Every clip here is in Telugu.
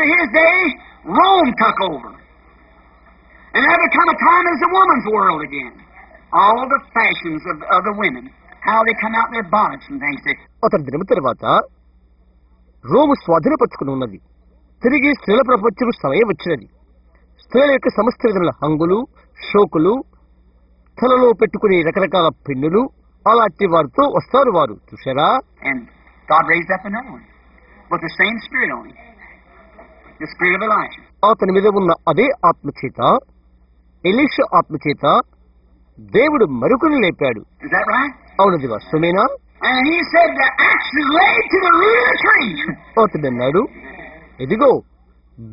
after his day, Rome took over. And there become a time as a woman's world again. All the fashions of the women, how they come out in their bonnets and things. అతని దినము తర్వాత రోము స్వాధీనపరుచుకుని ఉన్నది. తిరిగి స్త్రీల ప్రపంచం సమయం వచ్చినది. స్త్రీల యొక్క సమస్త విధముల హంగులు, షోకులు, తలలో పెట్టుకునే రకరకాల పిన్నులు, అలాంటి వారితో వస్తారు వారు. చూసారా? And God raised up another one with the same spirit on him, the spirit of Elijah. అతని మీద ఉన్న అదే ఆత్మచేత, ఎలీషా ఆత్మచేత దేవుడు మరొకరిని లేపాడు. Is that right? అవునది వాస్తవేనా? And he said the axe is laid to the root of the tree. అతడు అన్నాడు, ఇదిగో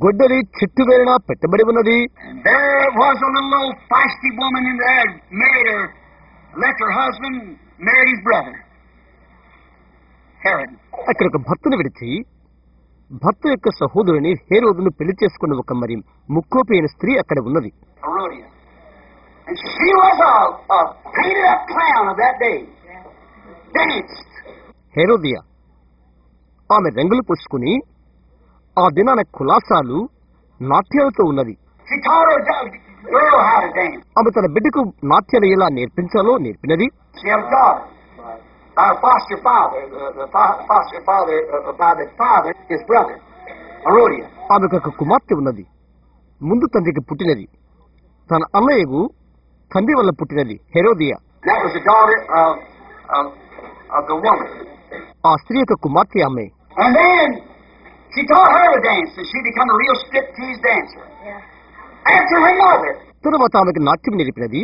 గొడ్డలి చెట్టు వేరున పెట్టబడి ఉన్నది. There was a little old feisty woman in there, married her, left her husband, married his brother, Herod. అక్కడ ఒక భర్తను విడిచి భర్త యొక్క సహోదరుని హేరోదును పెళ్లి చేసుకున్న ఒక మరి ముక్కోపి అయిన స్త్రీ అక్కడ ఉన్నది. Herodias. And she was a painted up clown of that day. Danced. Herodias ఆమె రంగులు పూసుకుని ఆ దినాన కులాసాలు నాట్యాలతో ఉన్నది. She taught her girl how to dance. ఆమె తన బిడ్డకు నాట్యాలు ఎలా నేర్పించాలో నేర్పినది. She had a daughter. Our foster father, foster father, by the father, his brother, Herodias. ఆమెకు ఒక కుమార్తె ఉన్నది. ముందు తండ్రికి పుట్టినది. తన అన్నయ్యకు తండ్రి వల్ల పుట్టినది Herodias. That was the daughter of the woman. ఆ స్త్రీ యొక్క కుమార్తె ఆమె. And then she taught her to dance, and she became a real striptease dancer. After her mother. తరువాత ఆమెకు నాట్యం నేర్పినది.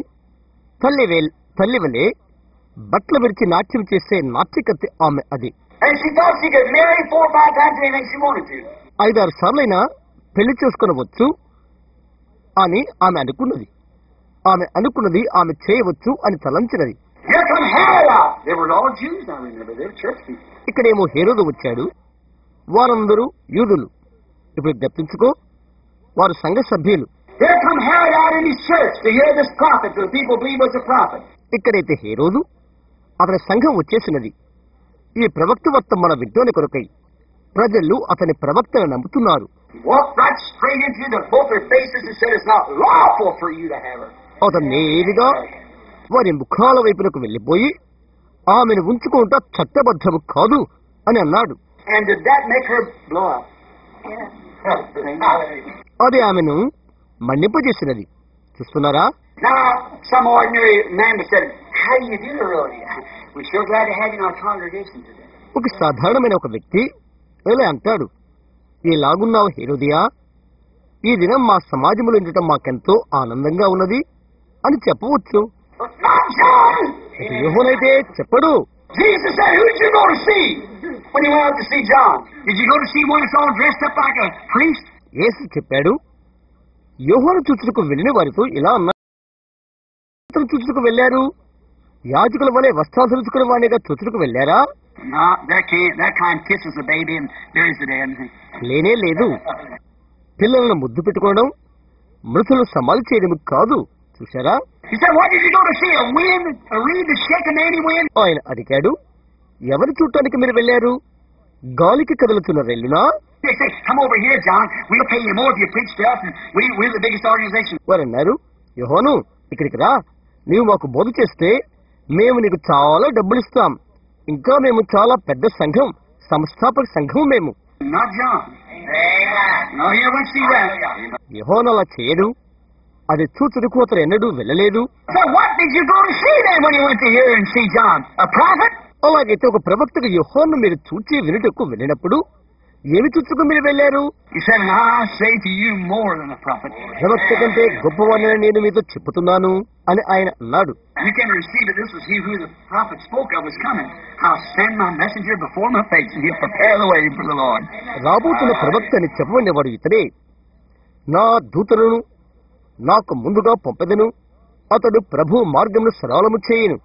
తల్లి వలె బట్టలు విరిచి నాట్యం చేసే నాట్యకత్తి ఆమె అది. And she thought she could marry 4 or 5 times anything she wanted to. 5-6 సార్లైనా పెళ్లి చేసుకొనవచ్చు అని ఆమె అనుకున్నది. ఆమె చేయవచ్చు అని తలంచినది. Here come Herod. They were all Jews, I remember. They were church people. ఇక్కడేమో హేరోదు వచ్చాడు. వారందరూ యూదులు. ఇప్పుడు జ్ఞప్తించుకో, వారు సంఘ సభ్యులు. Here come Herod out in his church to hear this prophet, so the people believe was a prophet. ఇక్కడైతే హేరోదు అతని సంఘం వచ్చేసినది. ఈ ప్రవక్త వర్తమాన వింటోని కొరకై ప్రజలు అతని ప్రవక్తను నమ్ముతున్నారు. Walked right straight into both their faces and said, "It's not lawful for you to have her." అతను నేరుగా వారి ముఖాల వైపునకు వెళ్లిపోయి ఆమెను ఉంచుకుంటా చట్టబద్ధము కాదు అని అన్నాడు. And did that make her blow up? అది ఆమెను మన్నింపజేసినది. చూస్తున్నారా? Now, some ordinary man said, "How do you do, Herodias? We're sure glad to have you in our congregation today." ఒక సాధారణమైన ఒక వ్యక్తి ఇలా అంటాడు, ఎలాగున్నావు హేరోదియా? ఈ దినం మా సమాజంలో ఉండటం మాకెంతో ఆనందంగా ఉన్నది అని చెప్పవచ్చు. Not John. యోహోనైతే చెప్పడు. Jesus said, "Who did you go to see when you went out to see John? Did you go to see one that's all dressed up like a priest?" యేసు చెప్పాడు, యోహాను చూచుటకు వెళ్ళిన వారితో ఇలా అన్నారు, చూచుటకు వెళ్ళారు, యాజకుల వలె వస్త్రాధరించుకునే వాడిగా చూచుటకు వెళ్ళారా? No, that kind kisses a baby and buries the dead. లేనే లేదు. పిల్లలను ముద్దు పెట్టుకోవడం, మృతులు సమాధి చేయడం కాదు. చూశారా? He said, "What did you go to see? A wind? A reed that's shaking any wind?" ఆయన అడిగాడు, ఎవరు చూడటానికి మీరు వెళ్ళారు? గాలికి కదులుతున్న రెల్లునా? They say, "Come over here, John. We'll pay you more if you preach to us, and we're the biggest organization." వారు అన్నారు, యోహాను ఇక్కడికి రా, నీవు మాకు బోధ చేస్తే మేము నీకు చాలా డబ్బులు ఇస్తాం. ఇంకా మేము చాలా పెద్ద సంఘం, సంస్థాపక సంఘం మేము. Not John. No, he won't see that. యోహాను అలా చేయడు. అది చూచుటకు అతను ఎన్నడూ వెళ్ళలేదు. So what did you go to see then when you went to hear and see John? A prophet? అలాగైతే ఒక ప్రవక్తకు యోహాను మీరు చూచి వినుటకు వెళ్ళినప్పుడు ఏమి చూచుకు మీరు వెళ్ళారు? He said, "And I say to you more than a prophet." ప్రవక్త కంటే గొప్పవాడిని నేను మీతో చెప్పుతున్నాను అని ఆయన అన్నాడు. You can receive it. This was he who the prophet spoke of was coming. I'll send my messenger before my face, and he'll prepare the way for the Lord. రాబోతున్న ప్రవక్త అని చెప్పబడినవాడు ఇతడే. నా దూతలను నాకు ముందుగా పంపెదను, అతడు ప్రభు మార్గమును సరళము చేయను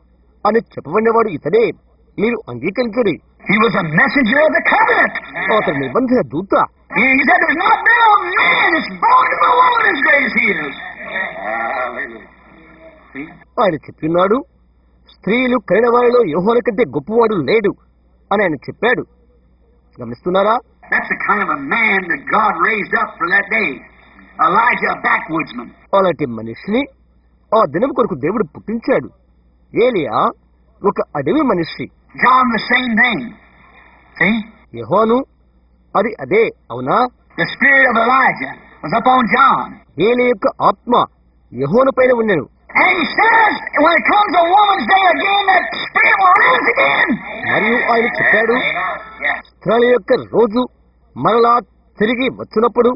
అని చెప్పబడినవాడు ఇతడే. మీరు అంగీకరించండి. He was a messenger of the covenant. అతడు నిబంధన దూత. He said, "There's not been a man that's born of a woman as great as he is." ఆయన చెప్పినాడు, స్త్రీలు కలిగిన వారిలో యోహాను కంటే గొప్పవాడు లేడు అని ఆయన చెప్పాడు. గమనిస్తున్నారా? That's the kind of a man that God raised up for that day. Elijah, a backwoodsman. అలాంటి మనిషిని ఆ దినం కొరకు దేవుడు పుట్టించాడు. ఏలియా ఒక అడవి మనిషి. John, the same thing. See? యెహోను అది అదే, అవునా? The spirit of Elijah was upon John. ఏలి యొక్క ఆత్మ యెహోను పైన ఉండెను. And he says, when it comes a woman's day again, that spirit will rise again. మరియు ఆయన చెప్పాడు, స్త్రీల యొక్క రోజు మరలా తిరిగి వచ్చినప్పుడు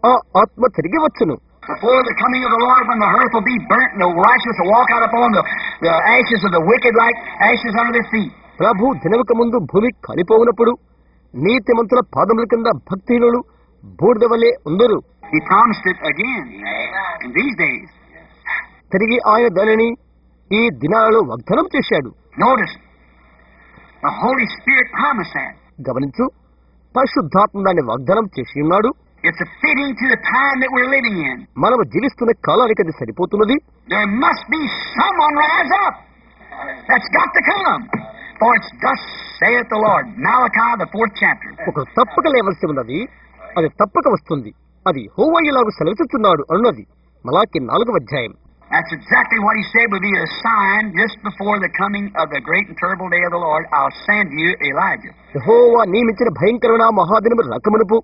ఆ ఆత్మ తిరిగి వచ్చును. Before the coming of the Lord, when the earth will be burnt and the righteous will walk out upon the ashes of the wicked like ashes under their feet. ప్రభు దినముక ముందు భూమి కాలిపోవునప్పుడు నీతిమంతుల పాదముల కింద భక్తిహీనులు బూడిద వలె ఉందరు. He promised it again in these days. తిరిగి ఆయన దానిని ఈ దినాలలో వాగ్దానం చేశాడు. Notice, the Holy Spirit promised that. గమనించు, పరిశుద్ధాత్మ దాన్ని వాగ్దానం చేసి ఉన్నాడు. It's a fitting to the time that we're living in. మనము జీవిస్తున్న కాలానికి అది సరిపోతున్నది. There must be someone rise up. That's got to come. For it's thus saith the Lord. Malachi, the 4th chapter. ఒకరు తప్పక లేవలసి ఉన్నది, అది తప్పక వస్తుంది, అది యెహోవా ఇలాగు సెలవిస్తున్నాడు అన్నది మలాకి 4వ అధ్యాయం. That's exactly what he said would be a sign just before the coming of the great and terrible day of the Lord. I'll send you Elijah. యెహోవా నియమించిన భయంకరమైన మహాదినము రాకమునుపు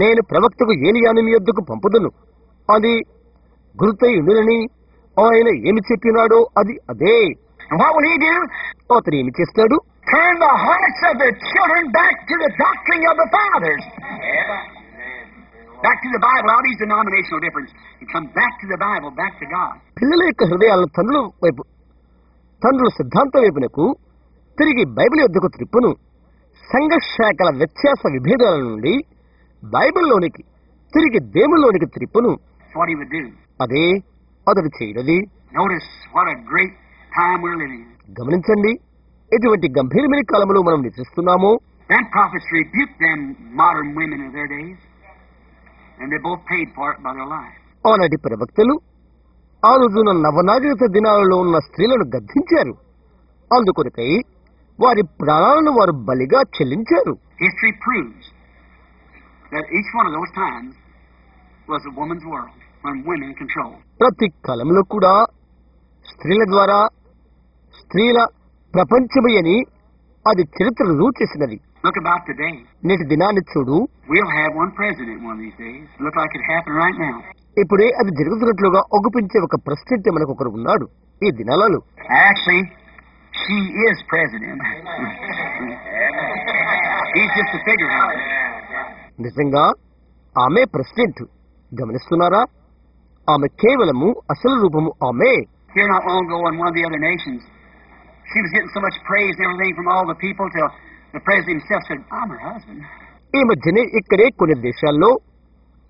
నేను ప్రవక్తకు ఏలియాను మీ యొద్దకు పంపుదును. అది గురుతై ఉండునని ఆయన ఏమి చెప్పినాడో అది అదే. And what will he do? అతను ఏమి చేస్తాడు? Turn the hearts of the children back to the doctrine of the fathers. Back to the Bible, all these denominational differences. You come back to the Bible, back to God. పిల్లల యొక్క హృదయాలను తండ్రుల సిద్ధాంతం వైపునకు తిరిగి బైబిల్ యొద్దకు త్రిప్పును. సంఘ శాఖల వ్యత్యాస విభేదాల నుండి బైబిల్లోనికి తిరిగి దేవుల్లోనికి త్రిప్పును. That's what he would do. అదే అతడు చేయడది. Notice what a great time we're living in. గమనించండి, ఎటువంటి గంభీరమైన కాలంలో మనం నివసిస్తున్నామో. Then prophets rebuked them modern women of their days, and they both paid for it by their life. ఆనాటి ప్రవక్తలు ఆ రోజున నవనాగరిక దినాలలో ఉన్న స్త్రీలను గద్దించారు. అందుకొరకై వారి ప్రాణాలను వారు బలిగా చెల్లించారు. History proves that each one of those times was a woman's world, when women controlled. ప్రతి కాలంలో కూడా స్త్రీల ద్వారా స్త్రీల ప్రపంచమే అని అది చరిత్ర రుజువు చేసినది. Look about today. నేటి దినాన్ని చూడు. We'll have one president one of these days. Look like it happened right now. ఇప్పుడే అది జరుగుతున్నట్లుగా ఒగుపించే ఒక ప్రెసిడెంట్ మనకు ఒకరు ఉన్నాడు ఈ దినాలలో. Actually, she is president. He's just a figurehead. నిజంగా ఆమె ప్రెసిడెంట్. గమనిస్తున్నారా? ఆమె కేవలము అసలు రూపము ఆమె. Here not long ago in one of the other nations, she was getting so much praise and everything from all the people till the president himself said, "I'm her husband." ఈ మధ్యనే ఇక్కడే కొన్ని దేశాల్లో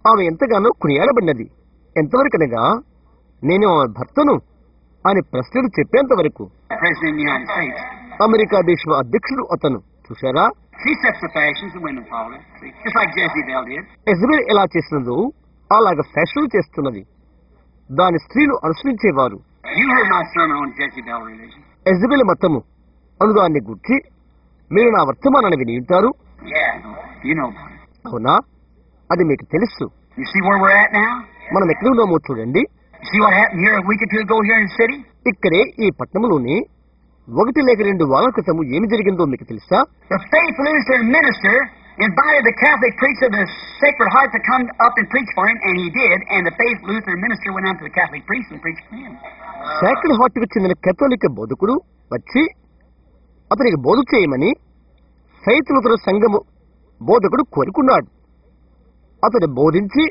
ఆమె ఎంతగానో కొనియాడబడినది. ఎంతవరకనగా నేను ఆమె భర్తను అని ప్రెసిడెంట్ చెప్పేంత వరకు. President of the United States. America దేశ అధ్యక్షుడు అతను. చూశారా? She sets the fashions and women follow it. See? Just like Jezebel did. Jezebel ఎలా చేసినదో అలాగ ఫ్యాషన్ చేస్తున్నది. దాని స్త్రీలు అనుసరించేవారు. You heard my sermon on Jezebel religion. Jezebel మతము అనుదాన్ని గుర్చి మీరు నా వర్తమానాన్ని విని ఉంటారు. Yeah. You know about it. అవునా? అది మీకు తెలుసు. You see where we're at now? మనం ఎక్కడ ఉన్నామో చూడండి. You see what happened here a week or two ago here in the city? ఇక్కడే ఈ పట్టణంలోని 1 లేక 2 వారాల క్రితము ఏమి జరిగిందో మీకు తెలుసా? The Faith Lutheran minister invited the Catholic priest of the Sacred Heart to come up and preach for him, and he did, and the Faith Lutheran minister went out to the Catholic priest and preached for him. Sacred heart కు చెందిన కేథోలిక్ బోధకుడు వచ్చి అతనికి బోధ చేయమని ఫెయిత్ లూథరన్ సంఘము బోధకుడు కోరుకున్నాడు. అతను బోధించి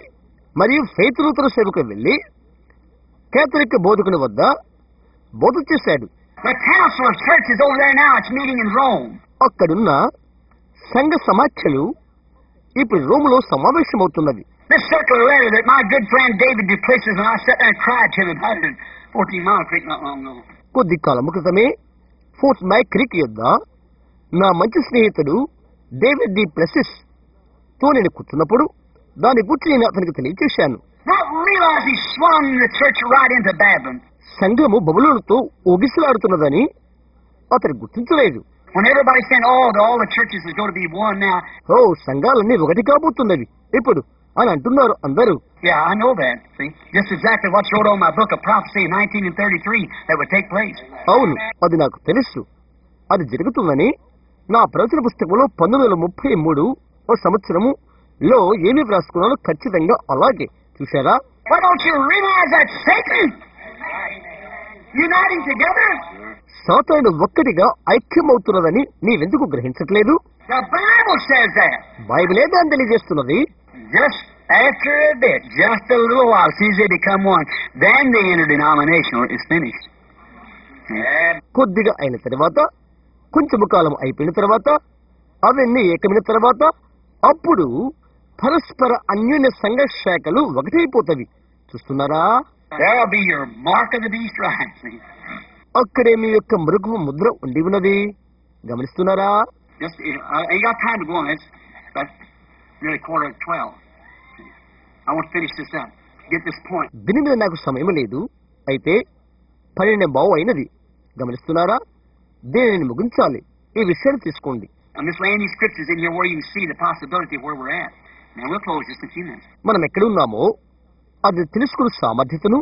మరియు ఫెయిత్ లూథరన్ సేవకు వెళ్లి కేథలిక్ బోధకుని వద్ద బోధ చేశాడు. The Council of Churches over there now, it's meeting in Rome. అక్కడున్న సంఘ సమాఖ్యలు ఇప్పుడు రోములో సమావేశమవుతున్నది. This circular letter that my good friend David Duplessis and I sat there and cried to him about it in 14 Mile Creek not long ago. కొద్ది కాలము క్రితమే ఫోర్ట్ మై క్రీక్ యొద్ద నా మంచి స్నేహితుడు డేవిడ్ డి ప్లెసిస్ తో నేను కూర్చున్నప్పుడు దాని గురించి నేను అతనికి తెలియచేశాను. Not realize he swung the church right into Babylon. సంఘము బబులోనుతో ఊగిసలాడుతున్నదని అతను గుర్తించలేదు. When everybody's saying, oh, all the churches is going to be one now. ఓ సంఘాలన్నీ ఒకటి కాబోతున్నవి ఇప్పుడు అని అంటున్నారు అందరూ. Yeah, I know that. See, just exactly what's wrote on my book of prophecy in 1933 that would take place. అవును, అది నాకు తెలుసు. అది జరుగుతుందని నా ప్రవచన పుస్తకంలో 1933 సంవత్సరము లో ఏమి వ్రాసుకున్నానో ఖచ్చితంగా అలాగే. చూశారా? Why don't you realize that Satan uniting together? సాతాను ఒక్కటిగా ఐక్యమవుతున్నదని నీవెందుకు గ్రహించట్లేదు? The Bible says that. బైబిలే దాన్ని తెలియజేస్తున్నది. Just after a bit, just a little while, as soon as they become one, then the interdenominational is finished. కొద్దిగా అయిన తర్వాత, కొంచెము కాలం అయిపోయిన తర్వాత, అవన్నీ ఏకమైన తర్వాత, అప్పుడు పరస్పర అన్యోన్య సంఘ శాఖలు ఒకటైపోతవి. చూస్తున్నారా? That'll be your mark of the beast, right? See? అక్కడే మీ యొక్క మృగము ముద్ర ఉండి ఉన్నది. గమనిస్తున్నారా? Just, I got time to go on this, but nearly 11:45. I want to finish this up. Get this point. దీని మీద నాకు సమయం లేదు. అయితే 12:15 అయినది. గమనిస్తున్నారా? దీనిని ముగించాలి. ఈ విషయాన్ని తీసుకోండి. I'm just laying these scriptures in here where you can see the possibility of where we're at. Now we'll close just in a few minutes. మనం ఎక్కడ ఉన్నామో అది తెలుసుకున్న సామర్థ్యతను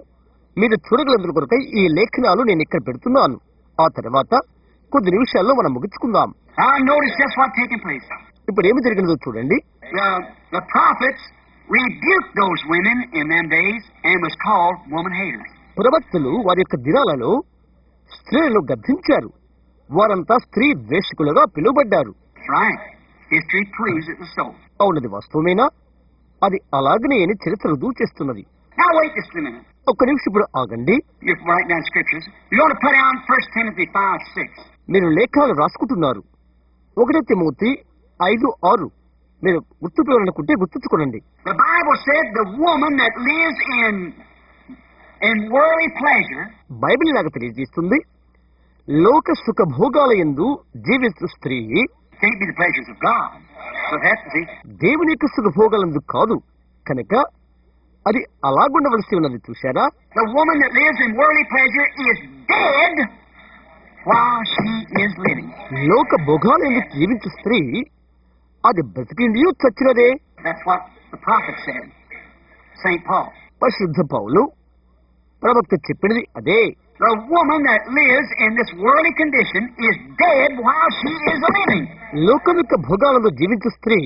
మీరు చూడగలందరి కొరకై ఈ లేఖనాలు నేను ఇక్కడ పెడుతున్నాను. ఆ తర్వాత కొద్ది నిమిషాల్లో మనం ముగించుకుందాం. Now notice just what's taking place. ఇప్పుడు ఏమి జరిగినదో చూడండి. The prophets rebuked those women in them days and was called woman haters. ప్రవక్తలు వారి యొక్క దినాలలో స్త్రీలను గద్దించారు. వారంతా స్త్రీ ద్వేషకులుగా పిలువబడ్డారు. Right. History proves it was so. అవునది వాస్తవమేనా? అది అలాగనే అని చరిత్ర రుజువు చేస్తున్నది. Now wait just a minute. ఒక్క నిమిషం ఇప్పుడు ఆగండి. You write down scriptures. You want to put down 1 Timothy 5:6. మీరు లేఖనాలు రాసుకుంటున్నారు. 1 తిమోతి 5:6 మీరు గుర్తుపెట్టుకుంటే గుర్తుంచుకోండి. The Bible said the woman that lives in worldly pleasure. Bible లాగా తెలియజేస్తుంది, లోక సుఖ భోగాలయందు జీవించు స్త్రీ Can't be the pleasures of God. So that's see. దేవుని యొక్క సుఖ భోగాలందు కాదు కనుక అది అలాగుండవలసి ఉన్నది. చూశారా? The woman that lives in worldly pleasure is dead while she is living. లోక భోగాలందు జీవించు స్త్రీ అది బ్రతికిండియో చచ్చినదే. That's what the prophet said. St. Paul. పరిశుద్ధ పౌలు ప్రవక్త చెప్పినది అదే. The woman that lives in this worldly condition is dead while she is living. లోకం యొక్క భోగాలలో జీవించు స్త్రీ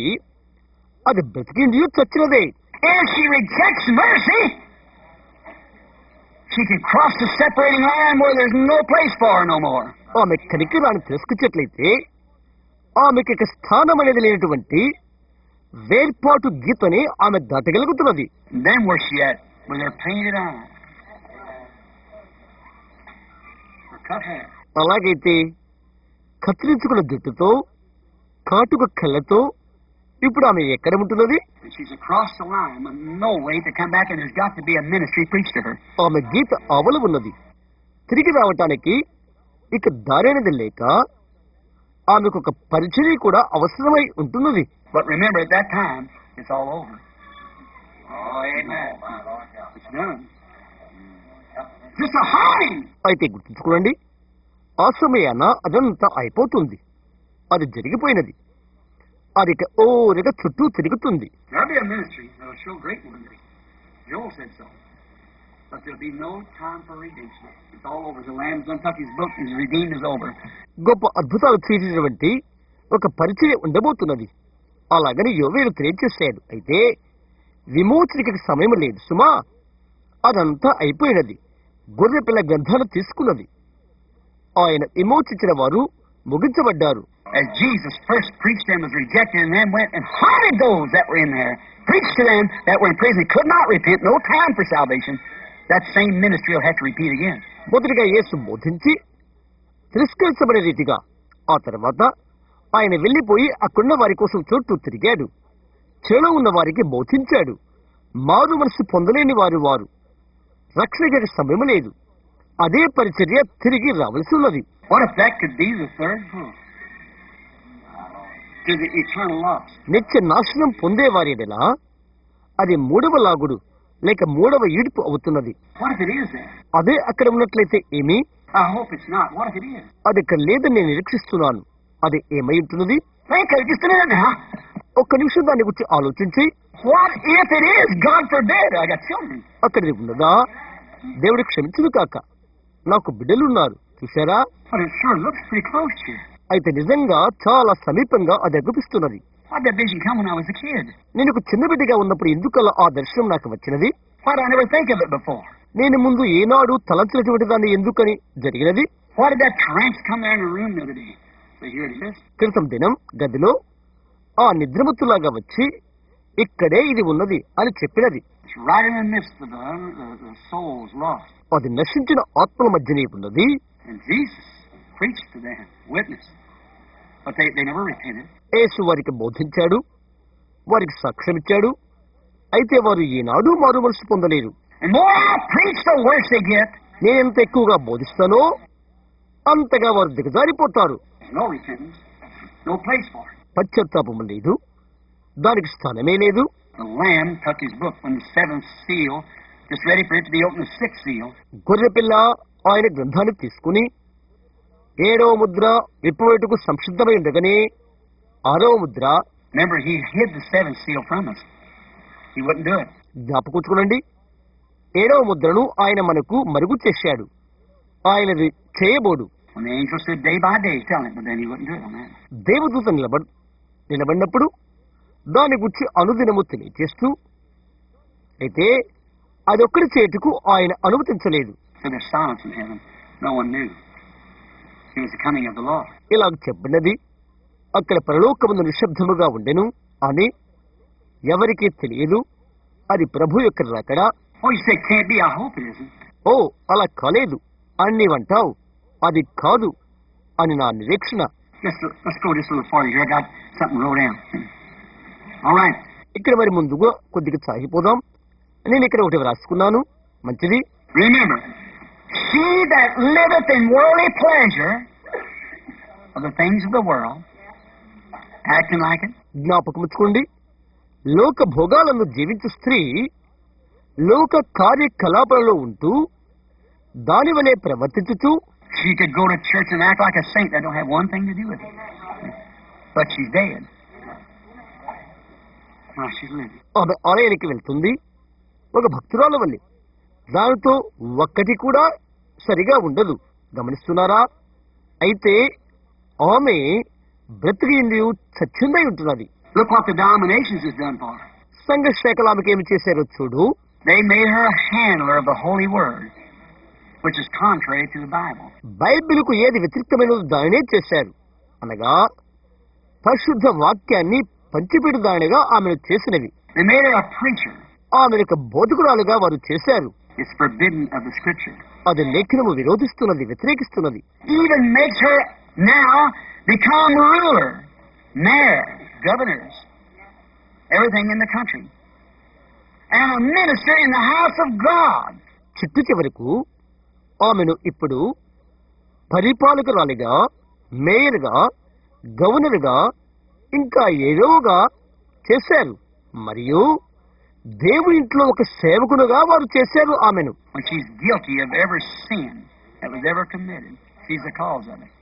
అది బ్రతికిండియో చచ్చినదే. If she rejects mercy, she can cross the separating line where there's no place for her no more. ఆమె కనికరాన్ని తిరస్కరించినట్లయితే ఆమెకి ఇక స్థానం అనేది లేనటువంటి వేర్పాటు గీతని ఆమె దాటగలుగుతున్నది. Then where's she at? With her painted eyes. Her cut hair. అలాగైతే కత్తిరించుకున్న జుట్టుతో కాటుక కళ్ళతో ఇప్పుడు ఆమె ఎక్కడ ఉంటున్నది? And she's across the line with no way to come back, and there's got to be a ministry preached to her. ఆమె గీత అవల ఉన్నది. తిరిగి రావటానికి ఇక దారైనది లేక ఆమెకు ఒక పరిచర్య కూడా అవసరమై ఉంటున్నది. But remember, at that time, it's all over. Oh, amen. It's done. Just a hiding. అయితే గుర్తుంచుకోండి, ఆ సమయాన అదంతా అయిపోతుంది. అది జరిగిపోయినది. అది ఓరిగా చుట్టూ తిరుగుతుంది. There'll be a ministry that'll show great wonders. Joel said so. But there'll be no time for redemption. It's all over. The Lamb's done took his book, and redeemed is over. గొప్ప అద్భుతాలు చేసినటువంటి ఒక పరిచర్య ఉండబోతున్నది. అలాగని యోవేలు తెలియజేశాడు. అయితే విమోచనకి సమయం లేదు సుమా. అదంతా అయిపోయినది. గొర్రె పిల్ల గ్రంథాలు తీసుకున్నది. ఆయన విమోచించిన వారు ముగించబడ్డారు. As Jesus first preached them, was rejected, and then went and haunted those that were in there. Preached to them that were in prison, could not repent, no time for salvation. That same ministry will have to repeat again. మొదటిగా యేసు బోధించి తిరస్కరించబడే రీతిగా ఆ తర్వాత ఆయన వెళ్లిపోయి అక్కడున్న వారి కోసం చుట్టూ తిరిగాడు. చెలో ఉన్న వారికి బోధించాడు. మారు మనసు పొందలేని వారు రక్షణకి సమయం లేదు. అదే పరిచర్య తిరిగి రావలసి ఉన్నది. What if that could be the third book? To the eternal loss. నిత్య నాశనం పొందేవారేలా అది మూడవ లాగుడు లేక మూడవ ఈడ్పు అవుతున్నది. What if it is that? అదే అక్కడ ఉన్నట్లయితే ఏమి? I hope it's not. What if it is? అది ఇక్కడ లేదని నేను నిరీక్షిస్తున్నాను. అది ఏమై ఉంటున్నది? Think of it just a minute now. ఒక్క నిమిషం దాని గురించి ఆలోచించి, What if it is? God forbid. I got children. అక్కడిది ఉన్నదా? దేవుడు క్షమించును కాక, నాకు బిడ్డలున్నారు. చూశారా? But it sure looks pretty close here. అయితే నిజంగా చాలా సమీపంగా అది అగుపిస్తున్నది. Why did that vision come when I was a kid? నేను ఒక చిన్న బిడ్డగా ఉన్నప్పుడు ఎందుకలా ఆ దర్శనం నాకు వచ్చినది? Why did I never think of it before? నేను ముందు ఏనాడు తలంచినటువంటి దాన్ని ఎందుకని జరిగినది? Why did that trance come there in the room the other day? So here it is. క్రితం దినం గదిలో ఆ నిద్రమత్తులాగా వచ్చి ఇక్కడే ఇది ఉన్నది అని చెప్పినది. It's right in the midst of the souls lost. అది నశించిన ఆత్మల మధ్యనే ఉన్నది. And Jesus preached to them, witnessed. But they never repented. యేసు వారికి బోధించాడు, వారికి సాక్ష్యమిచ్చాడు. అయితే వారు ఈనాడు మారు మనసు పొందలేరు. And more I preach, the worse they get. నేనెంత ఎక్కువగా బోధిస్తానో అంతగా వారు దిగజారిపోతారు. No repentance. No place for it. పశ్చాత్తాపం లేదు, దానికి స్థానమే లేదు. The Lamb took his book when the seventh seal, just ready for it to be opened, the sixth seal. గొర్రెపిల్ల ఆయన గ్రంథాన్ని తీసుకుని 7వ ముద్ర విప్పవేటుకు సంసిద్ధమై ఉండగానే 6వ Mudra. Remember, he hid the seventh seal from us. He wouldn't do it. జ్ఞాపకుంచుకోనండి, 7వ ముద్రను ఆయన మనకు మరుగు చేశాడు. ఆయనది చేయబోడు. When the angel stood day by day telling it, but then he wouldn't do it on that. దేవదూత నిలబడినప్పుడు దాని గురించి అనుదినము తెలియజేస్తూ, అయితే అదొక్కడి చేటుకు ఆయన అనుమతించలేదు. So there's silence in heaven. No one knew. It was the coming of the Lord. ఇలాగ చెప్పినది, అక్కడ పరలోకమందు నిశ్శబ్దముగా ఉండెను అని ఎవరికీ తెలియదు. అది ప్రభు యొక్క రాకడా. Oh, you say it can't be. I hope it isn't. ఓ, అలా కాలేదు అని నీవంటావు. అది కాదు అని నా నిరీక్షణ. Let's go just a little farther here. I got something wrote down. All right. ఇక్కడ మరి ముందుగా కొద్దిగా సాగిపోదాం. నేను ఇక్కడ ఒకటి రాసుకున్నాను. మంచిది. Remember, she that liveth in worldly pleasure of the things of the world, acting like it. జ్ఞాపకముచ్చుకోండి, లోక భోగాలను జీవించు స్త్రీ లోక కార్యకలాపాలలో ఉంటూ దాని వలె ప్రవర్తించుతూ, she could go to church and act like a saint. That don't have one thing to do with it. But she's dead. Now she's living. ఆమె ఆలయానికి వెళ్తుంది ఒక భక్తురాల వల్లే. దానితో ఒక్కటి కూడా సరిగా ఉండదు. గమనిస్తున్నారా? అయితే ఆమె బ్రతికింది చచ్చిందై ఉంటున్నది. Look what the dominations has done for her. సంఘ శాఖలు ఆమెకి ఏమి చేశారో చూడు. They made her a handler of the holy word, which is contrary to the Bible. బైబిలుకు ఏది వ్యతిరేకమైనదో దానినే చేశారు. అనగా పరిశుద్ధ వాక్యాన్ని పంచిపెట్టు దానిగా ఆమెను చేసినవి. They made her a preacher. ఆమెను బోధకురాలుగా వారు చేశారు. It's forbidden of the Scripture. అది లేఖనము విరోధిస్తున్నది, వ్యతిరేకిస్తున్నది. Even makes her now become ruler, mayor, governors, everything in the country, and a minister in the house of God. చిట్టు చివరకు ఆమెను ఇప్పుడు పరిపాలకురాలిగా, మేయర్గా, గవర్నర్గా, ఇంకా ఏదోగా చేశారు. మరియు దేవుడి ఇంట్లో ఒక సేవకునుగా వారు చేశారు ఆమెను. When she's guilty of every sin that was ever committed, she's the cause of it.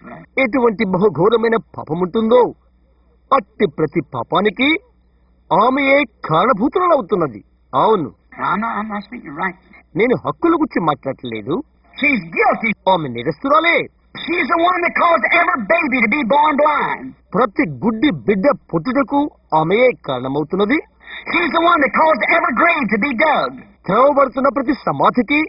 Right? ఎటువంటి బహుఘోరమైన పాపం ఉంటుందో అట్టి ప్రతి పాపానికి ఆమెయే కారణభూతురాలవుతున్నది. అవును, Now, I'm not speaking right. నేను హక్కుల గురించి మాట్లాడలేదు. She's guilty. ఆమె నిరస్తురాలే. She's the one that caused every baby to be born blind. ప్రతి గుడ్డి బిడ్డ పుట్టుటకు ఆమెయే కారణమవుతున్నది. She's the one that caused every grave to be dug. త్రవ్వబడుతున్న ప్రతి సమాధికి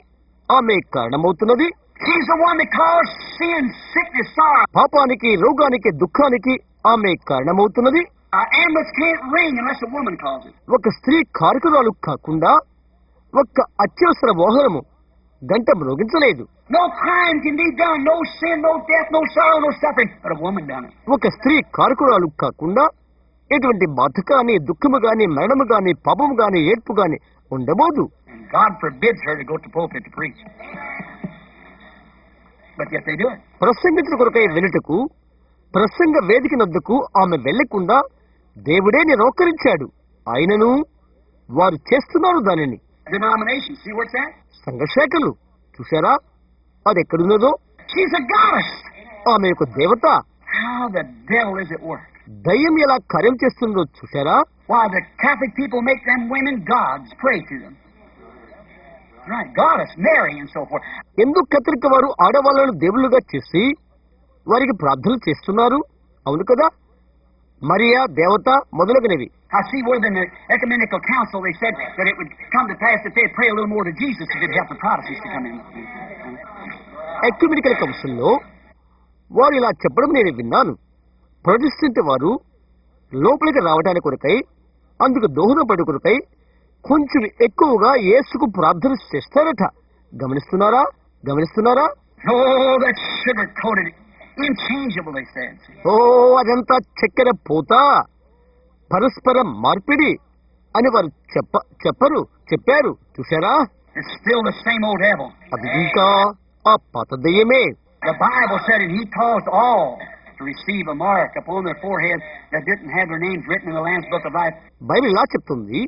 ఆమె కారణమవుతున్నది. She's the one that caused sin, sickness, sorrow. పాపానికి, రోగానికి, దుఃఖానికి ఆమె కారణమవుతున్నది. Ambulance can't ring unless a woman calls it. ఒక స్త్రీ కారకురాలు కాకుండా ఒక్క అత్యవసర వాహనము గంట మ్రోగించలేదు. No crime can be done, no sin, no death, no sorrow, no suffering, but a woman done it. ఒక స్త్రీ కారకురాలు కాకుండా ఎటువంటి బాధ కానీ, దుఃఖము గాని, మరణము గాని, పాపము గాని, ఏడ్పు గాని ఉండబోదు. And God forbids her to go to the pulpit to preach. But yet they do it. ప్రసంగించిన కొరకై వెలుటకు ప్రసంగ వేదిక నొద్దకు ఆమె వెళ్లకుండా దేవుడే నిరాకరించాడు. ఆయనను వారు చేస్తున్నారు దానిని. Denomination, see where it's at? సంఘశాఖలు చూశారా? అది ఎక్కడున్నదో? She's a goddess. ఆమె యొక్క దేవత. How the devil is at work. దయ్యం ఎలా కార్యం చేస్తుందో చూశారా? Why the Catholic people make them women gods, pray to them. Right, goddess, Mary and so forth. ఎందుకు కత్రిక వారు ఆడవాళ్లను దేవుళ్ళుగా చేసి వారికి ప్రార్థనలు చేస్తున్నారు? అవును కదా, మరియా దేవత మొదలగునవి. I see where in the ecumenical council they said that it would come to pass that they'd pray a little more to Jesus if it helped the Protestants to come in. Ecumenical కౌన్సిల్లో వారు ఇలా చెప్పడం నేను విన్నాను. ప్రొటెస్టెంట్ వారు లోపలికి రావడానికి కొరకై, అందుకు దోహదపడి కొరకై కొంచెం ఎక్కువగా యేసుకు ప్రార్థన చేస్తారట. గమనిస్తున్నారా? Oh, that's sugar-coated, inchangeable, they said. ఓ, అదంతా చక్కెర పూత, పరస్పర మార్పిడి అని వారు చెప్పారు. చూశారా? It's still the same old devil. అది ఇంకా ఆ పాత దయ్యమే. The Bible said it, he caused all to receive a mark upon their forehead that didn't have their names written in the Lamb's Book of Life. Bible ఇలా చెప్తుంది,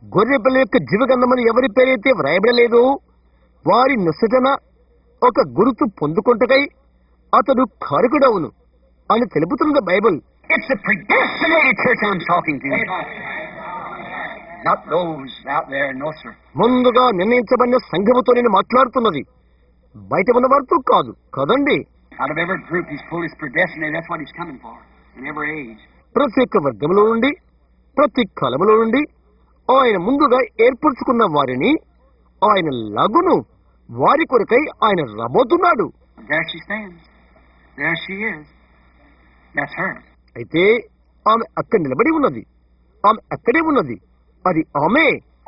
గొర్రెపిల్ల యొక్క జీవగంధమని ఎవరి పేరైతే వ్రాయబడలేదో వారి నొసటన ఒక గుర్తు పొందుకొంటకై అతడు కారకుడవును అని తెలుపుతున్నది Bible. It's the predestinated church I'm talking to. Not those out there, no sir. ముందుగా నిర్ణయించబడిన సంఘముతో నేను మాట్లాడుతున్నది, బయట ఉన్న వారితో కాదండి. Out of every group he's pulled his predestinated. That's what he's coming for in every age. ప్రతి ఒక్క వర్గంలో నుండి, ప్రతి కాలంలో నుండి ఆయన ముందుగా ఏర్పరచుకున్న వారిని ఆయన లగును వారి కొరకై ఆయన రాబోతున్నాడు. There she stands. There she is. That's her. అయితే ఆమె అక్కడ నిలబడి ఉన్నది, ఆమె అక్కడే ఉన్నది, అది ఆమె.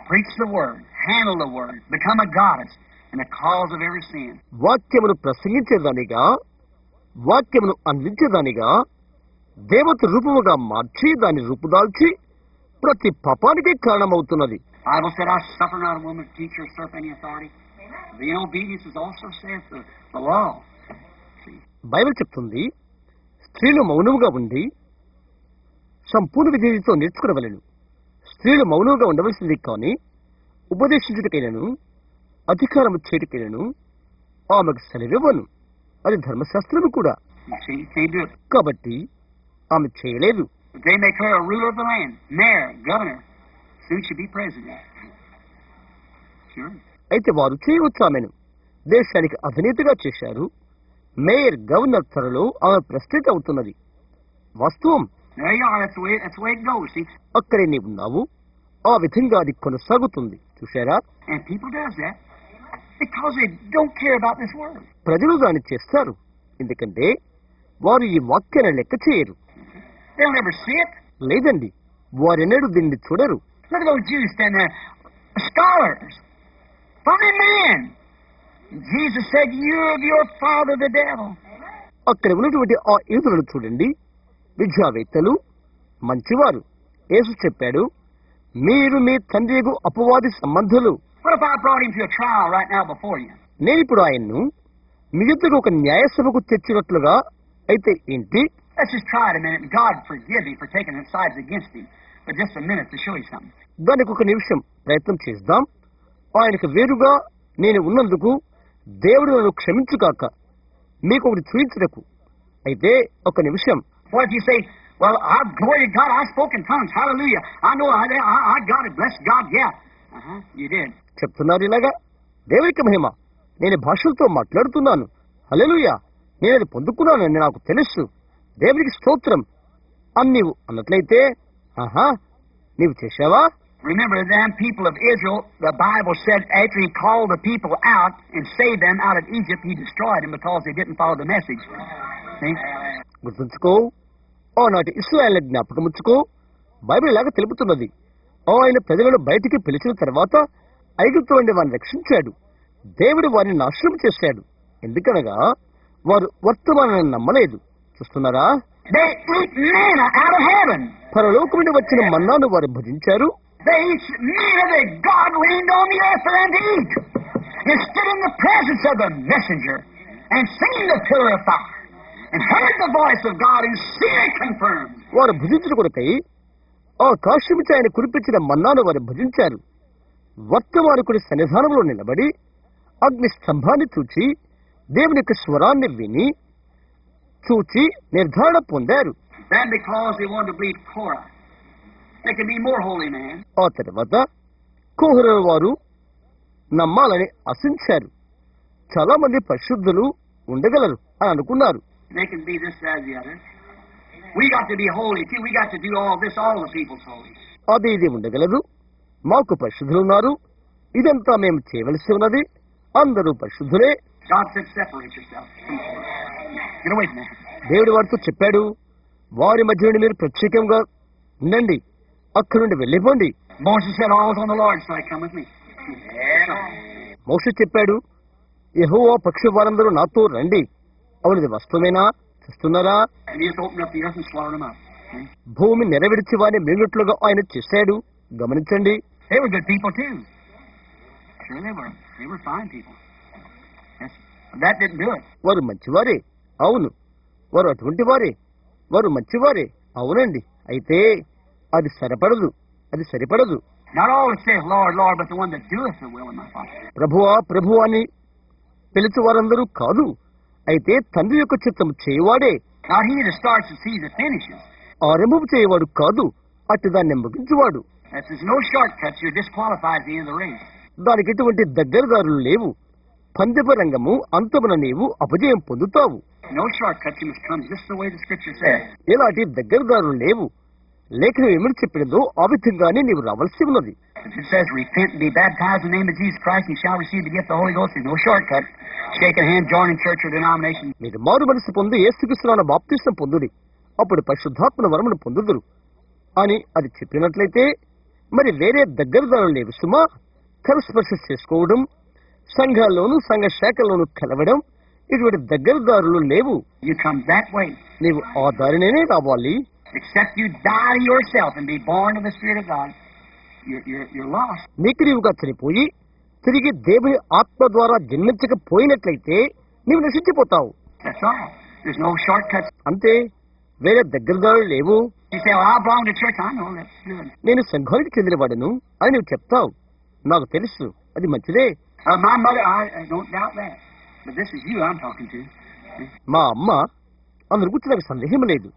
Preach the word, handle the word, become a goddess and the cause of every sin. వాక్యమును ప్రసంగించేదానిగా, వాక్యమును అందించేదానిగా, దేవత రూపముగా మార్చి దాన్ని రూపుదాల్చి ప్రతి పాపానికి కారణమవుతున్నది. Bible said, I suffer not a woman to teach or usurp any authority. The obedience is also saith the law. Bible చెప్తుంది, స్త్రీలు మౌనముగా ఉండి సంపూర్ణ విధేయతతో నేర్చుకునవలెను. స్త్రీలు మౌనముగా ఉండవలసింది కానీ ఉపదేశించుటకైనను అధికారము చేటుకైనను ఆమెకు సెలవివ్వను. అది ధర్మశాస్త్రము కూడా. కాబట్టి ఆమె చేయలేదు. They make her a ruler of the land, mayor, governor. Soon she'll be president. Sure. అయితే వారు చేయవచ్చు ఆమెను. దేశానికి అధినేతగా చేశారు. మేయర్, గవర్నర్, త్వరలో ఆమె ప్రెసిడెంట్ అవుతున్నది. వాస్తవం. There you are. That's the way it goes. See? అక్కడే నీవు ఉన్నావు. ఆ విధంగా అది కొనసాగుతుంది. చూశారా? And people does that because they don't care about this word. ప్రజలు దాన్ని చేస్తారు ఎందుకంటే వారు ఈ వాక్యాన్ని లెక్క చేయరు. They'll never see it. లేదండి, వారెన్నడూ దీన్ని చూడరు. Look at those Jews standing there, scholars, funny men. Jesus said, "You're of your father, the devil." అక్కడ ఉన్నటువంటి ఆ యూదులను చూడండి, విద్యావేత్తలు, మంచివారు. యేసు చెప్పాడు, మీరు మీ తండ్రియగు అపవాది సంబంధులు. What if I brought him to a trial right now before you? నేనిప్పుడు ఆయన్ను మీ యొద్దకు ఒక న్యాయసభకు తెచ్చినట్లుగా అయితే ఏంటి? Let's just try it a minute, and God forgive me for taking the sides against him. But just a minute to show you something. దానికి ఒక నిమిషం ప్రయత్నం చేద్దాం. ఆయనకు వేరుగా నేను ఉన్నందుకు దేవుడు నన్ను క్షమించుగాక, మీకు ఒకటి చూయించుటకు. అయితే ఒక నిమిషం. What if you say, well, I've gloried God, I spoke in tongues, hallelujah. I know I got it, bless God, yeah. You did. చెప్తున్నారు ఇలాగా, దేవునికి మహిమ, నేను భాషలతో మాట్లాడుతున్నాను, హల్లెలూయా, నేను అది పొందుకున్నానని నాకు తెలుసు, దేవునికి స్తోత్రం అని నీవు అన్నట్లయితే, నీవు చేశావా? Remember, them people of Israel, the Bible said after he called the people out and saved them out of Egypt, he destroyed them because they didn't follow the message. See? గుర్తుంచుకో, ఆనాటి ఇశ్రాయేలు జ్ఞాపకముచ్చుకో. బైబిల్ ఇలాగా తెలుపుతున్నది, ఆయన ప్రజలను బయటికి పిలిచిన తర్వాత ఐగుప్తు నుండి వారిని రక్షించాడు. దేవుడు వారిని నాశనం చేశాడు. ఎందుకనగా వారు వర్తమానాన్ని నమ్మలేదు. చూస్తున్నారా? They ate manna out of heaven. పరలోకం నుండి వచ్చిన మన్నాను వారు భుజించారు. They ate manna that God rained on the earth for them to eat. And stood in the presence of the messenger and seen the pillar of fire and heard the voice of God and seen it confirmed. వారు భుజించిన కొరకై ఆకాశమిచ్చి ఆయన కురిపించిన మన్నాను వారు భుజించారు. వర్తమానకుడి సన్నిధానంలో నిలబడి అగ్ని స్తంభాన్ని చూచి దేవుని యొక్క స్వరాన్ని విని చూచి నిర్ధారణ పొందారు. Then because they wanted to believe Korah, they could be more holy man. ఆ తర్వాత కోహర వారు నమ్మాలని ఆశించారు. చాలా మంది పరిశుద్ధులు ఉండగలరు అని అనుకున్నారు. They can be this as the other. We got to be holy too. We got to do all this. All the people's holy. అది ఇది ఉండగలదు. మాకు పరిశుద్ధులు ఉన్నారు. ఇదంతా మేము చేయవలసి ఉన్నది. అందరూ పరిశుద్ధులే. God said, separate yourself. Get away from that. దేవుడు వారితో చెప్పాడు, వారి మధ్య నుండి మీరు ప్రత్యేకంగా ఉండండి, అక్కడి నుండి వెళ్ళిపోండి. Moses said, all's on the Lord's side. Come with me. మోషే చెప్పాడు, యెహోవా పక్ష వారందరూ నాతో రండి. అవునది వాస్తవమేనా? చూస్తున్నారా? And he just opened up the earth and swallowed them up. భూమి నెరవేర్చి వారిని మింగుట్లుగా ఆయన చేశాడు. గమనించండి. They were good people too. Sure they were. They were fine people. Yes. But that didn't do it. వారు మంచివారే. అవును, వారు అటువంటి వారే. వారు మంచివారే. అవునండి. అయితే అది సరిపడదు. అది సరిపడదు. Not all that says Lord, Lord, but the one that doeth the will of my Father. ప్రభువా ప్రభువా అని పిలిచి వారందరూ కాదు, అయితే తండ్రి యొక్క చిత్తం చేయవాడే. Not he that starts and sees that finishes. ఆరంభం చేయవాడు కాదు, అట్టి దాన్ని ముగించువాడు. There's no shortcuts. You're disqualified at the end of the race. దానికి ఎటువంటి దగ్గరదారులు లేవు. పందెపు రంగము అంతమున నీవు అపజయం పొందుతావు. No shortcuts. You must come just the way the Scripture says. ఎలాంటి దగ్గరదారులు లేవు. లేఖనం ఏమని చెప్పినదో ఆ విధంగానే నీవు రావాల్సి ఉన్నది. It says, repent and be baptized in the name of Jesus Christ, and you shall receive the gift of the Holy Ghost. There's no shortcut. Shaking hand, joining church or denomination. మీరు మారు మనసు పొంది యేసుక్రీస్తునామమున బాప్తిసం పొందుడి, అప్పుడు పరిశుద్ధాత్మ వరమును పొందుదురు అని అది చెప్పినట్లయితే మరి వేరే దగ్గరదారులు లేవు సుమా. కరస్పర్శ చేసుకోవడం, సంఘాల్లోనూ సంఘ శాఖల్లోనూ కలవడం, ఇటువంటి దగ్గరదారులు లేవు. You come that way. నీవు ఆ దారినే రావాలి. Except you die to yourself and be born of the Spirit of God, you're lost. నీకు నీవుగా చనిపోయి తిరిగి దేవుని ఆత్మ ద్వారా జన్మించకపోయినట్లయితే నీవు నశించిపోతావు. That's all. There's no shortcuts. అంతే, వేరే దగ్గరదారులు లేవు. You say, well, I belong to church. I know that's good. నేను సంఘానికి చెందినవాడను అని నువ్వు చెప్తావు. నాకు తెలుసు, అది మంచిదే. My mother, I don't doubt that. But this is you I'm talking to. మా అమ్మ అందుకు గురించి నాకు సందేహం లేదు.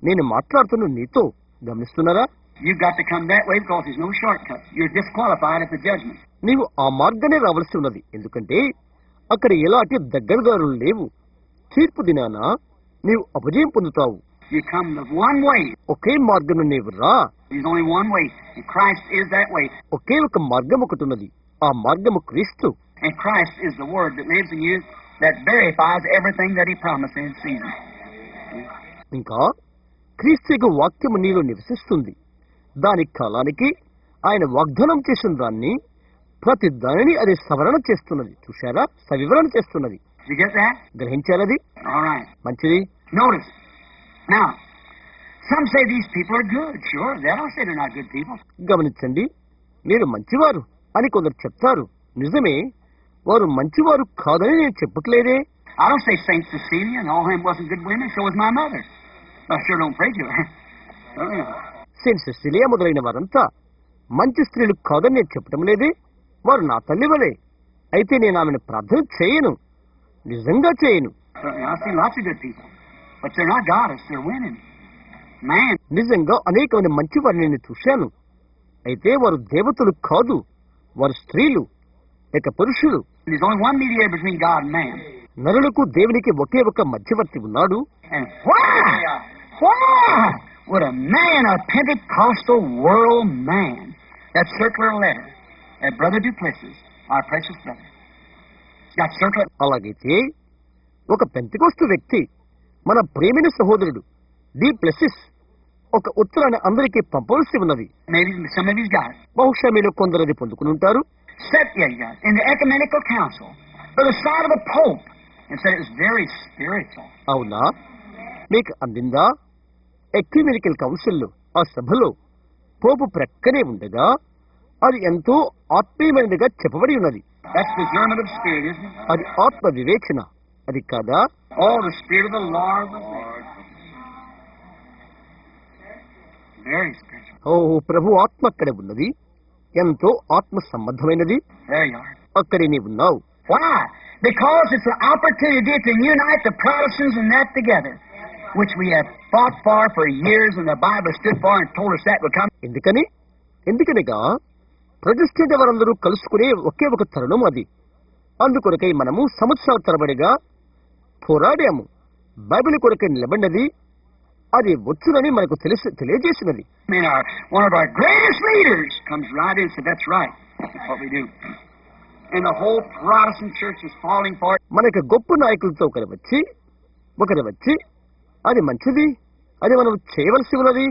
నేను మాట్లాడుతున్న నీతో. గమనిస్తున్నారా? You've got to come that way because there's no shortcut. You're disqualified at the judgment. నీవు ఆ మార్గానే రావాల్సి ఉన్నది. ఎందుకంటే అక్కడ ఎలాంటి దగ్గరదారులు లేవు. తీర్పు దినాన నీవు అపజయం పొందుతావు. You come the one way. ఒకే మార్గం నీవు రా. There's only one way. And Christ is that way. ఒకే ఒక మార్గం ఒకటి ఉన్నది. ఆ మార్గము క్రీస్తు. And Christ is the word that lives in you, that verifies everything that he promised in season. ఇంకా క్రీస్తు యొక్క వాక్యము నీలో నివసిస్తుంది. దాని కాలానికి ఆయన వాగ్దానం చేసిన దాన్ని ప్రతి దానిని అది సవరణ చేస్తున్నది. చూశారా? సవివరణ చేస్తున్నది. Did you get that? గ్రహించారది? All right. మంచిది. Notice. Now, some say these people are good. Sure, they don't say they're not good people. గమనించండి, మీరు మంచివారు అని కొందరు చెప్తారు. నిజమే, వారు మంచివారు కాదని నేను చెప్పట్లేదే. I don't say Saint Cecilia and all them wasn't good women. So was my mother. I sure don't pray to her. Saint Cecilia మొదలైన వారంతా మంచి స్త్రీలు కాదని నేను చెప్పడం లేదే. వారు నా తల్లి వలే. అయితే నేను ఆమెను ప్రార్థన చేయను, నిజంగా చేయను. I've seen lots of good people, but they're not goddess. They're women. Man. నిజంగా అనేకమైన మంచి వారిని నేను చూశాను. అయితే వారు దేవతలు కాదు, వారు స్త్రీలు లేక పురుషులు. There's only one mediator between God and man. నరులకు దేవునికి ఒకే ఒక మధ్యవర్తి ఉన్నాడు. And why would a man, a Pentecostal world man, that circular letter, that Brother Duplessis, our precious brother, got circular. అలాగైతే ఒక పెంతెకోస్తు వ్యక్తి, మన ప్రేమైన సహోదరుడు డి ప్లెసిస్, ఒక ఉత్తరాన్ని అందరికీ పంపవలసి ఉన్నది. Maybe some of you's got it. బహుశా మీలో కొందరు అది పొందుకుని ఉంటారు. Set in the ecumenical council by the side of the Pope and said it was very spiritual. అవునా? మీకు అందిందా? ఎక్యుమెనికల్ కౌన్సిల్లో ఆ సభలో పోపు ప్రక్కనే ఉండగా అది ఎంతో ఆత్మీయమైనదిగా చెప్పబడి ఉన్నది. That's discernment of spirit, isn't it? అది ఆత్మ వివేచన, అది కాదా? Oh, the Spirit of the Lord was there. Very spiritual. ఓ ప్రభు ఆత్మ అక్కడ ఉన్నది, ఎంతో ఆత్మ సంబంధమైనది. There you are. అక్కడే నీవు ఉన్నావు. Why? Because it's an opportunity to unite the Protestants and that together, which we have fought for years, and the Bible stood for and told us that would come. ఎందుకనగా ప్రొటెస్టెంట్ వారందరూ కలుసుకునే ఒకే ఒక తరుణం అది. అందుకొరకై మనము సంవత్సరాల తరబడిగా పోరాడాము. బైబిల్ కొరకై నిలబడినది అది వచ్చునని మనకు తెలియజేసినది. One of our greatest leaders comes right in and said, "That's right. That's what we do." And the whole Protestant church is falling for it. మనకు గొప్ప నాయకులతో ఒకరు వచ్చి అది మంచిది, అది మనం చేయవలసి ఉన్నది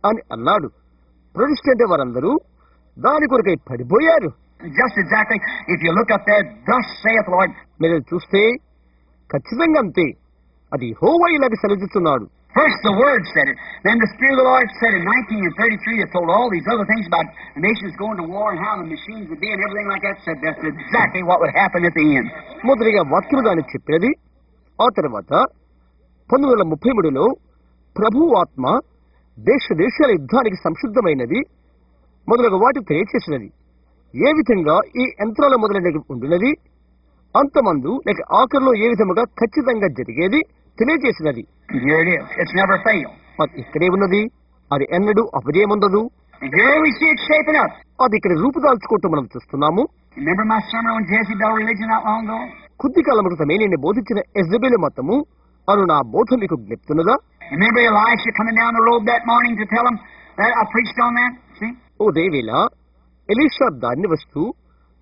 అని అన్నాడు. ప్రొటెస్టెంట్ వారందరూ దాని కొరకై పడిపోయారు. Just exactly. If you look up there, thus saith the Lord. మీరు చూస్తే ఖచ్చితంగా అంతే. అది యెహోవా ఇలాగ సెలవిస్తున్నాడు. First the Word said it. Then the Spirit of the Lord said in 1933, it told all these other things about nations going to war and how the machines would be and everything like that. Said that's exactly what would happen at the end. మొదటిగా వాక్యము దాన్ని చెప్పేది. ఆ తర్వాత 1933లో ప్రభు ఆత్మ దేశాల యుద్ధానికి సంసిద్ధమైనది మొదలగు వాటి తెలియచేసినది. ఏ విధంగా ఈ యంత్రాల మొదలైనవి ఉండినది, అంతమందు లేక ఆఖరిలో ఏ విధముగా ఖచ్చితంగా జరిగేది తెలియజేసినది. ఇక్కడే ఉన్నది, అది ఎన్నడూ అపజయముండదు. అది ఇక్కడ రూపుదాల్చుకుంటూ మనం చూస్తున్నాము. కొద్ది కాలం క్రితమే నేను బోధించిన యెజబెలు మతము అను నా బోధ మీకు జ్ఞప్తున్నదా? ఉదయవేళ ఎలీషా దాన్ని వస్తూ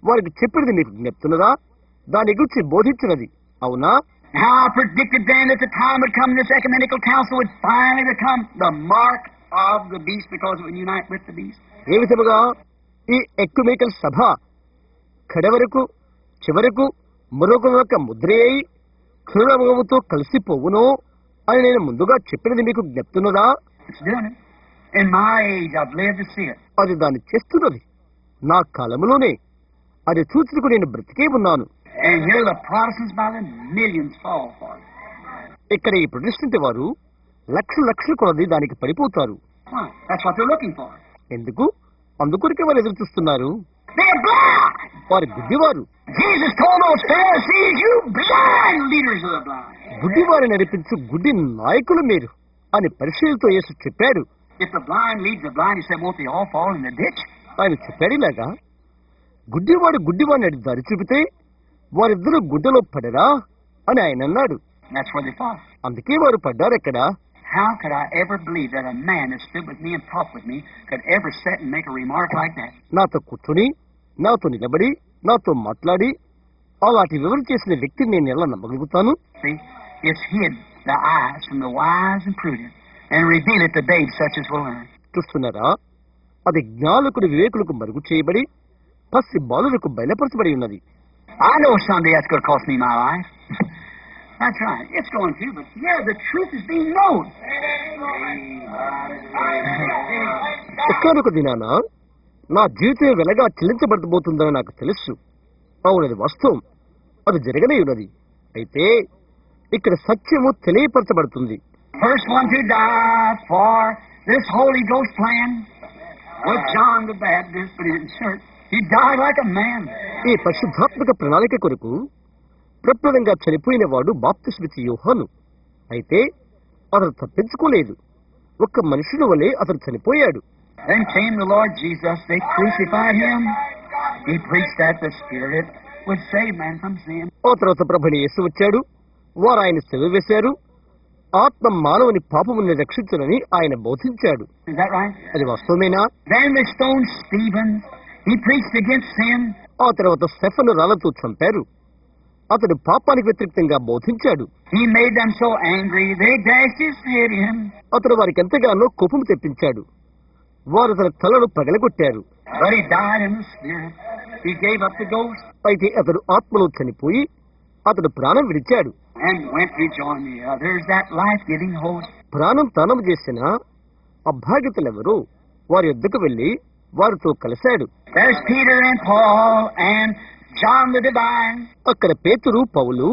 వారికి చెప్పినది మీకు జ్ఞప్తున్నదా? దాని గురించి బోధించినది అవునా? How I predicted then that the time would come, this ecumenical council would finally become the mark of the beast because it would unite with the beast. ఏ విధముగా ఈ ఎక్యుమెనికల్ సభ చివరకు మరొక యొక్క ముద్ర అయి క్రూరమృగముతో కలిసిపోవును అని నేను ముందుగా చెప్పినది మీకు జ్ఞప్తున్నదా? In my age I've lived to see it. అది దాన్ని చేస్తున్నది. నా కాలంలోనే అది చూచుటకు నేను బ్రతికే ఉన్నాను. And here the Protestants by the millions fall for it. ఇక్కడ ఈ ప్రొటెస్టెంట్ వారు లక్షల కొలది దానికి పడిపోతారు. That's what they're looking for. ఎందుకు? అందుకొరకే వారు ఎదురు చూస్తున్నారు. They're blind. వారు గుడ్డివారు. Jesus told those Pharisees, "You blind leaders of the blind." గుడ్డివారు నడిపించు గుడ్డి నాయకులు మీరు అని పరిశీలనతో యేసు చెప్పాడు. If the blind leads the blind, he said, "Won't they all fall in the ditch?" ఆయన చెప్పాడిలాగా గుడ్డివాడిని దారి చూపితే వారిద్దరూ గుడ్డలో పడరా అని ఆయన అన్నాడు. అందుకే వారు పడ్డారు. ఎక్కడ? How could I ever believe that a man that stood with me and talked with me could ever sit and make a remark like that? నాతో కూర్చుని, నాతో నిలబడి, నాతో మాట్లాడి అలాంటి వివరణ చేసిన వ్యక్తిని నేను ఎలా నమ్మగలుగుతాను? See, it's hid the eyes from the wise and prudent and reveal it to babes such as will learn. చూస్తున్నారా? అది జ్ఞానులకు వివేకులకు మరుగు చేయబడి పసి బాలులకు బయలుపరచబడి ఉన్నది. I know someday that's going to cost me my life. That's right. It's going to, but yeah, the truth is being known. ఒక్కనొక దినాన నా జీవితం వెలగా చెల్లించబడబోతుందని నాకు తెలుసు. అవునది వాస్తవం, అది జరగనే ఉన్నది. అయితే ఇక్కడ సత్యము తెలియపరచబడుతుంది. First one to die for this Holy Ghost plan was John the Baptist, but he didn't serve. He died like a man. ఈ పరిశుద్ధాత్మక ప్రణాళిక కొరకు ప్రప్రదంగా చనిపోయిన వాడు బాప్తిస్మిచ్చి యోహాను. అయితే అతను తప్పించుకోలేదు. ఒక్క మనుషుల వలె అతను చనిపోయాడు. Then came the Lord Jesus. They crucified him. He preached that the Spirit would save man from sin. ఆ తర్వాత ప్రభుని యేసు వచ్చాడు. వారు ఆయన సిలువ వేశారు. ఆత్మ మానవుని పాపముని రక్షించునని ఆయన బోధించాడు. Is that right? అది వాస్తవమేనా? Then they stoned Stephen. He preached against sin. ఆ తర్వాత స్టెఫెను రాళ్లతో చంపారు. అతడు పాపానికి వ్యతిరేకంగా బోధించాడు. He made them so angry they dashed his head in. అతడు వారికి ఎంతగానో కోపం తెప్పించాడు. వారు తన తలను పగలగొట్టారు. But he died in the spirit. He gave up the ghost. అయితే అతడు ఆత్మలో చనిపోయి అతడు ప్రాణం విడిచాడు. And went to join the others, that life-giving host. ప్రాణం తానం చేసిన అభాగ్యతలెవరో వారి యొద్దకు వెళ్లి వారితో కలిశాడు. There's Peter and Paul and John the Divine. అక్కడ పేతురు, పౌలు,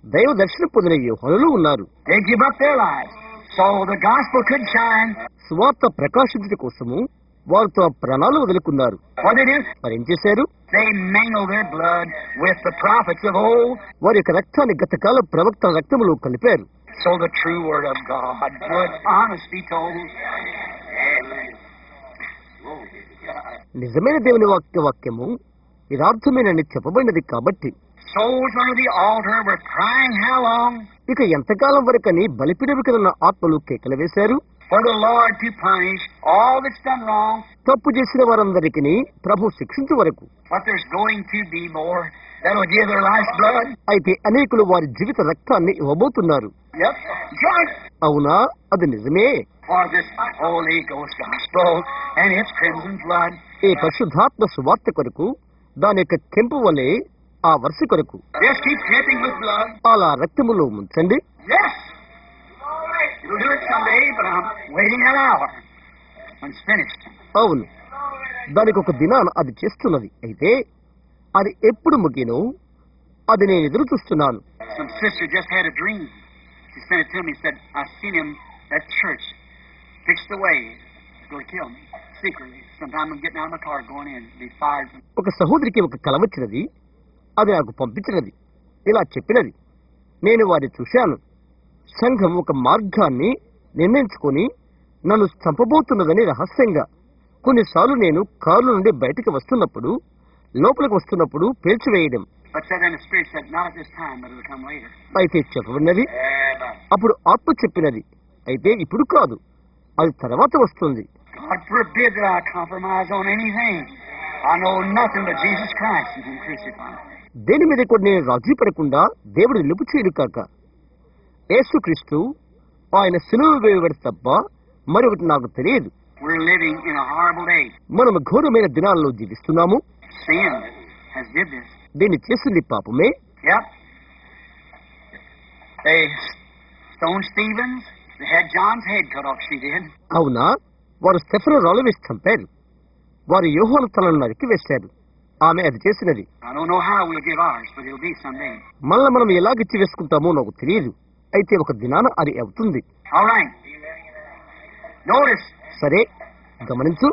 దైవ దర్శనం పొందిన యోహానులు ఉన్నారు. They give up their lives so the gospel could shine. సువార్త ప్రకాశించుట కోసము వారు తమ ప్రాణాలు వదులుకున్నారు. What did they do? మరేం చేశారు? They mingled their blood with the prophets of old. వారి యొక్క రక్తాన్ని గతకాల ప్రవక్తల రక్తములో కలిపారు. So the true word of God would honest be told. నిజమైన దేవుని వాక్యము యథార్థమేనని చెప్పబడినది కాబట్టి Souls under the altar were crying how long? ఇక ఎంతకాలం వరకని బలిపీఠము కింద ఆత్మలు కేకలు వేశారు. For the Lord to punish all that's done wrong. తప్పు చేసిన వారందరికీ ప్రభు శిక్షించు వరకు. But there's going to be more that'll give their life's blood. అయితే అనేకులు వారి జీవిత రక్తాన్ని ఇవ్వబోతున్నారు. Yep. Right. అవునా, అది నిజమే. For this Holy Ghost gospel and its crimson flood. ఈ పరిశుద్ధాత్మ సువార్త కొరకు, దాని యొక్క కెంపు వలె ఆ వర్ష కొరకు Just keep dripping with blood. అలా రక్తములో ముంచండి. Yes. You'll do it someday, but I'm waiting an hour when it's finished. అవును, దానికి ఒక దినాన అది చేస్తున్నది. అయితే అది ఎప్పుడు ముగినో అది నేను ఎదురు చూస్తున్నాను. Some sister just had a dream. She sent it to me. Said, I seen him at church, fixed away, going to kill me secretly. Sometime I'm getting out of my car, going in, be fired. ఒక సహోదరికి ఒక కల వచ్చినది. అది నాకు పంపించినది. ఇలా చెప్పినది, నేను వారిని చూశాను. సంఘం ఒక మార్గాన్ని నిర్ణయించుకొని నన్ను చంపబోతున్నదని రహస్యంగా. కొన్నిసార్లు నేను కారు నుండి బయటికి వస్తున్నప్పుడు, లోపలికి వస్తున్నప్పుడు పేల్చివేయడం. But said then the Spirit said, not at this time, but it'll come later. అయితే చెప్పబడినది. అప్పుడు ఆత్మ చెప్పినది, అయితే ఇప్పుడు కాదు, అది తర్వాత వస్తుంది. God forbid that I compromise on anything. I know nothing but Jesus Christ and Him crucified. దేని మీద కూడా నేను రాజీ పడకుండా దేవుడు నిలుపు చేయడు కాక. యేసుక్రీస్తు ఆయన సిలువ వేయబడి తప్ప మరొకటి నాకు తెలియదు. We're living in a horrible day. మనము ఘోరమైన దినాల్లో జీవిస్తున్నాము. Sin has did this. దీన్ని చేసింది పాపమే. Yep. They stoned Stevens. They had John's head cut off. She did. అవునా, వారు స్టెఫెను రాళ్ళు వేసి చంపారు. వారు యోహాను తలను నరికి వేశారు. ఆమె అది చేసినది. I don't know how we'll give ours, but it'll be someday. మళ్ళీ మనం ఎలాగిచ్చి వేసుకుంటామో నాకు తెలియదు. అయితే ఒక దినాన అది అవుతుంది. All right. Notice. సరే, గమనించు.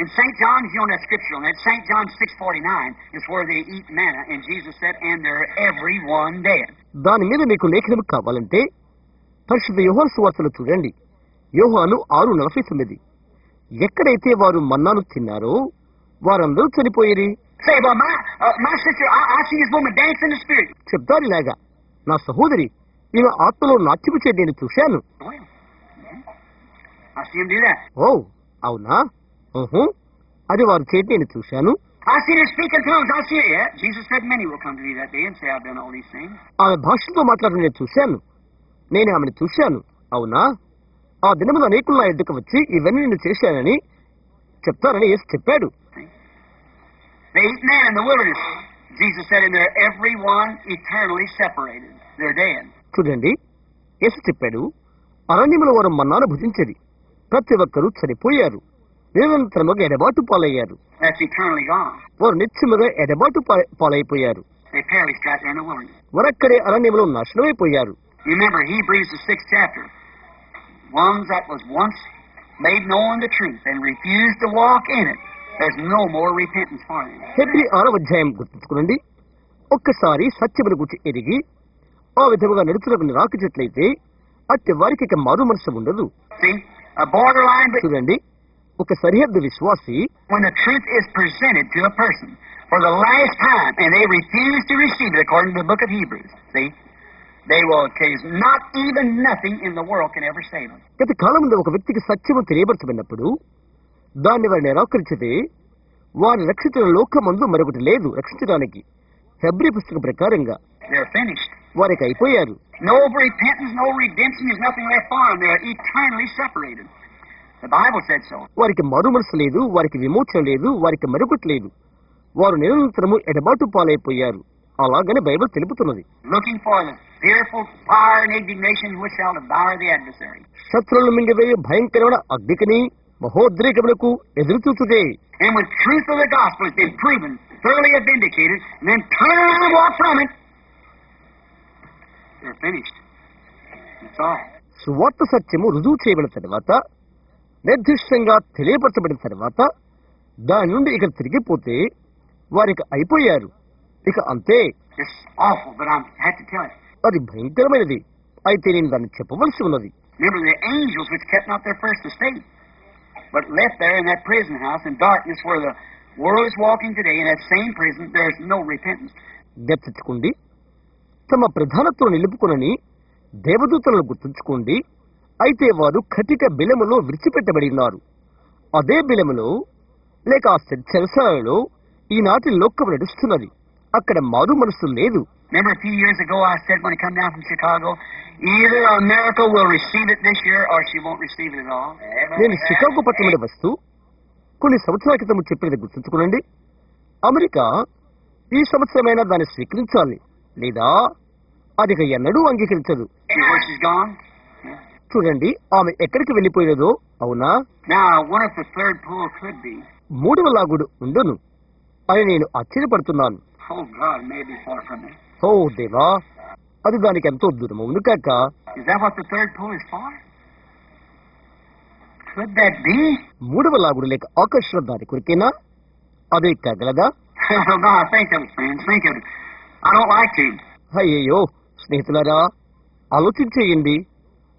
In St. John, you know that scripture on that, St. John 6:49 is where they eat manna, and Jesus said, and they're everyone dead. దాని మీద మీకు లేఖనం కావాలంటే పరిశుద్ధ యోహాను సువార్తను చూడండి. యోహాను 6:49. ఎక్కడైతే వారు మన్నాను తిన్నారో వారందరూ చనిపోయేది. Say, well, my sister, I see this woman dance in the spirit. చెప్తారిలాగా, నా సహోదరి ఈమె ఆత్మలో నాట్యము చేయడం నేను చూశాను. Well, I see him do that. ఓ, అవునా? అది వారు చేయడం నేను చూశాను. I see her speak in tongues. I see it. Yeah. Jesus said many will come to me that day and say, I've done all these things. ఆమె భాషతో మాట్లాడడం నేను చూశాను. నేను ఆమెను చూశాను. అవునా? ఆ దినమున అనేకులు నా ఎద్దుకు వచ్చి ఇవన్నీ నేను చేశానని చెప్తారని యేసు చెప్పాడు. They eat man in the wilderness. Jesus said, and they're everyone eternally separated. They're dead. చూడండి, యేసు చెప్పాడు, అరణ్యములో వారు మన్నాను భుజించేది, ప్రతి ఒక్కరూ చనిపోయారు, నిరంతరముగా ఎడబాటు పాలయ్యారు. That's eternally gone. వారు నిత్యముగా ఎడబాటు పాలైపోయారు. They perished right there in the wilderness. వరక్కడే అరణ్యములో నాశనమైపోయారు. You remember Hebrews the 6th chapter. Ones that was once made known the truth and refused to walk in it. There's no more repentance for them. Hebrew 6వ అధ్యాయం గుర్తుంచుకోండి. ఒక్కసారి సత్యమును గురించి ఎరిగి ఆ విధముగా నడుచులకు నిరాకరించినట్లయితే అట్టి వారికి ఇక మారు మనసు ఉండదు. See, a borderline. చూడండి, ఒక సరిహద్దు విశ్వాసి When the truth is presented to a person for the last time and they refuse to receive it according to the book of Hebrews, see, they will cause not even nothing in the world can ever save them. గత కాలంలో ఒక వ్యక్తికి సత్యము తెలియబరచబడినప్పుడు దాన్ని వారు నిరాకరించితే వారిని రక్షించిన లోకమందు మరొకటి లేదు రక్షించడానికి. హెబ్రీ పుస్తకం ప్రకారంగా They're finished. వారికి అయిపోయారు. No repentance, no redemption, there's nothing left for them. They're eternally separated. The Bible said so. వారికి మారు మనసు లేదు, వారికి విమోచన లేదు, వారికి మరొకటి లేదు. వారు నిరంతరము ఎడబాటు పాలైపోయారు. అలాగని Bible తెలుపుతున్నది. Looking for the fearful fire and indignation which shall devour the adversary. శత్రువులను మింగివేయు భయంకరమైన అగ్నికిని మహోద్రేకములకు ఎదురు చూచుదే. And when truth of the gospel has been proven, thoroughly vindicated, and then turn around and walk from it, they're finished. That's all. సువార్త సత్యము రుజువు చేయబడిన తర్వాత నిర్దిష్టంగా తెలియపరచబడిన తర్వాత దాని నుండి ఇక తిరిగిపోతే వారికి అయిపోయారు. ఇక అంతే. It's awful, but I had to tell it. అది భయంకరమైనది, అయితే నేను దాన్ని చెప్పవలసి ఉన్నది. Remember the angels which kept not their first estate, but left there in that prison house in darkness where the world is walking today, in that same prison, there's no repentance. గుర్తుంచుకోండి, తమ ప్రధానత్వం నిలుపుకొనని దేవదూతలను గుర్తుంచుకోండి. అయితే వారు కటిక బిలములో విడిచిపెట్టబడి ఉన్నారు. అదే బిలములో లేక ఆ చెరసాలలో ఈనాటి లోకం నడుస్తున్నది. అక్కడ మారు మనసు లేదు. Remember a few years ago I said when I come down from Chicago, either America will receive it this year or she won't receive it at all. నేను చికాగో పట్టణంలో వస్తూ కొన్ని సంవత్సరాల క్రితం చెప్పినది గుర్తుంచుకోనండి. అమెరికా ఈ సంవత్సరమైనా దాన్ని స్వీకరించాలి, లేదా అది ఎన్నడూ అంగీకరించదు. She's gone. చూడండి, ఆమె ఎక్కడికి వెళ్ళిపోయినదో. అవునా? Now I wonder if the third pool could be. మూడవ లాగుడు ఉండును అని నేను ఆశ్చర్యపడుతున్నాను. Oh God, maybe far from it. ఓ దేవా, అది దానికి ఎంతో దూరం అవును కాక. Is that what the third pool is for? Could that be? మూడవ లాగుడు లేక ఆకర్షణ దాని కొరికేనా? అదే కాగలదా? No, think of it, friends. Think of it. I don't like to. అయ్యయ్యో స్నేహితులారా, ఆలోచించేయండి.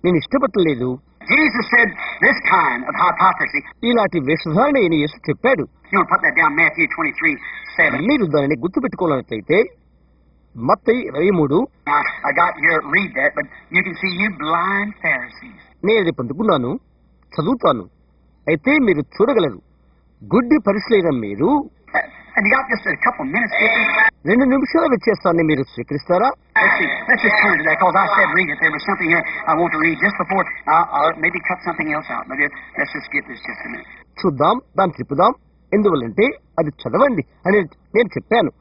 నేను ఇష్టపడలేదు. Jesus said this kind of hypocrisy. ఇలాంటి వేషధారణ అని యేసు చెప్పాడు. You want to put that down, Matthew 23:7. మీరు దానిని గుర్తుపెట్టుకోవాలన్నట్లయితే మత్తయి 23. I got here, read that, but you can see you blind Pharisees. నేను అది పొందుకున్నాను, చదువుతాను. అయితే మీరు చూడగలరు, గుడ్డి పరిశీలన మీరు. And you got just a couple minutes. 2 నిమిషాల వ్యత్యాసాన్ని మీరు స్వీకరిస్తారా? Let's just turn to that, because I said read it. There was something here I want to read just before. I'll maybe cut something else out. But let's just get this just a minute. చూద్దాం, దాన్ని తిప్పుదాం. ఎందువల్లంటే అది చదవండి అని నేను చెప్పాను.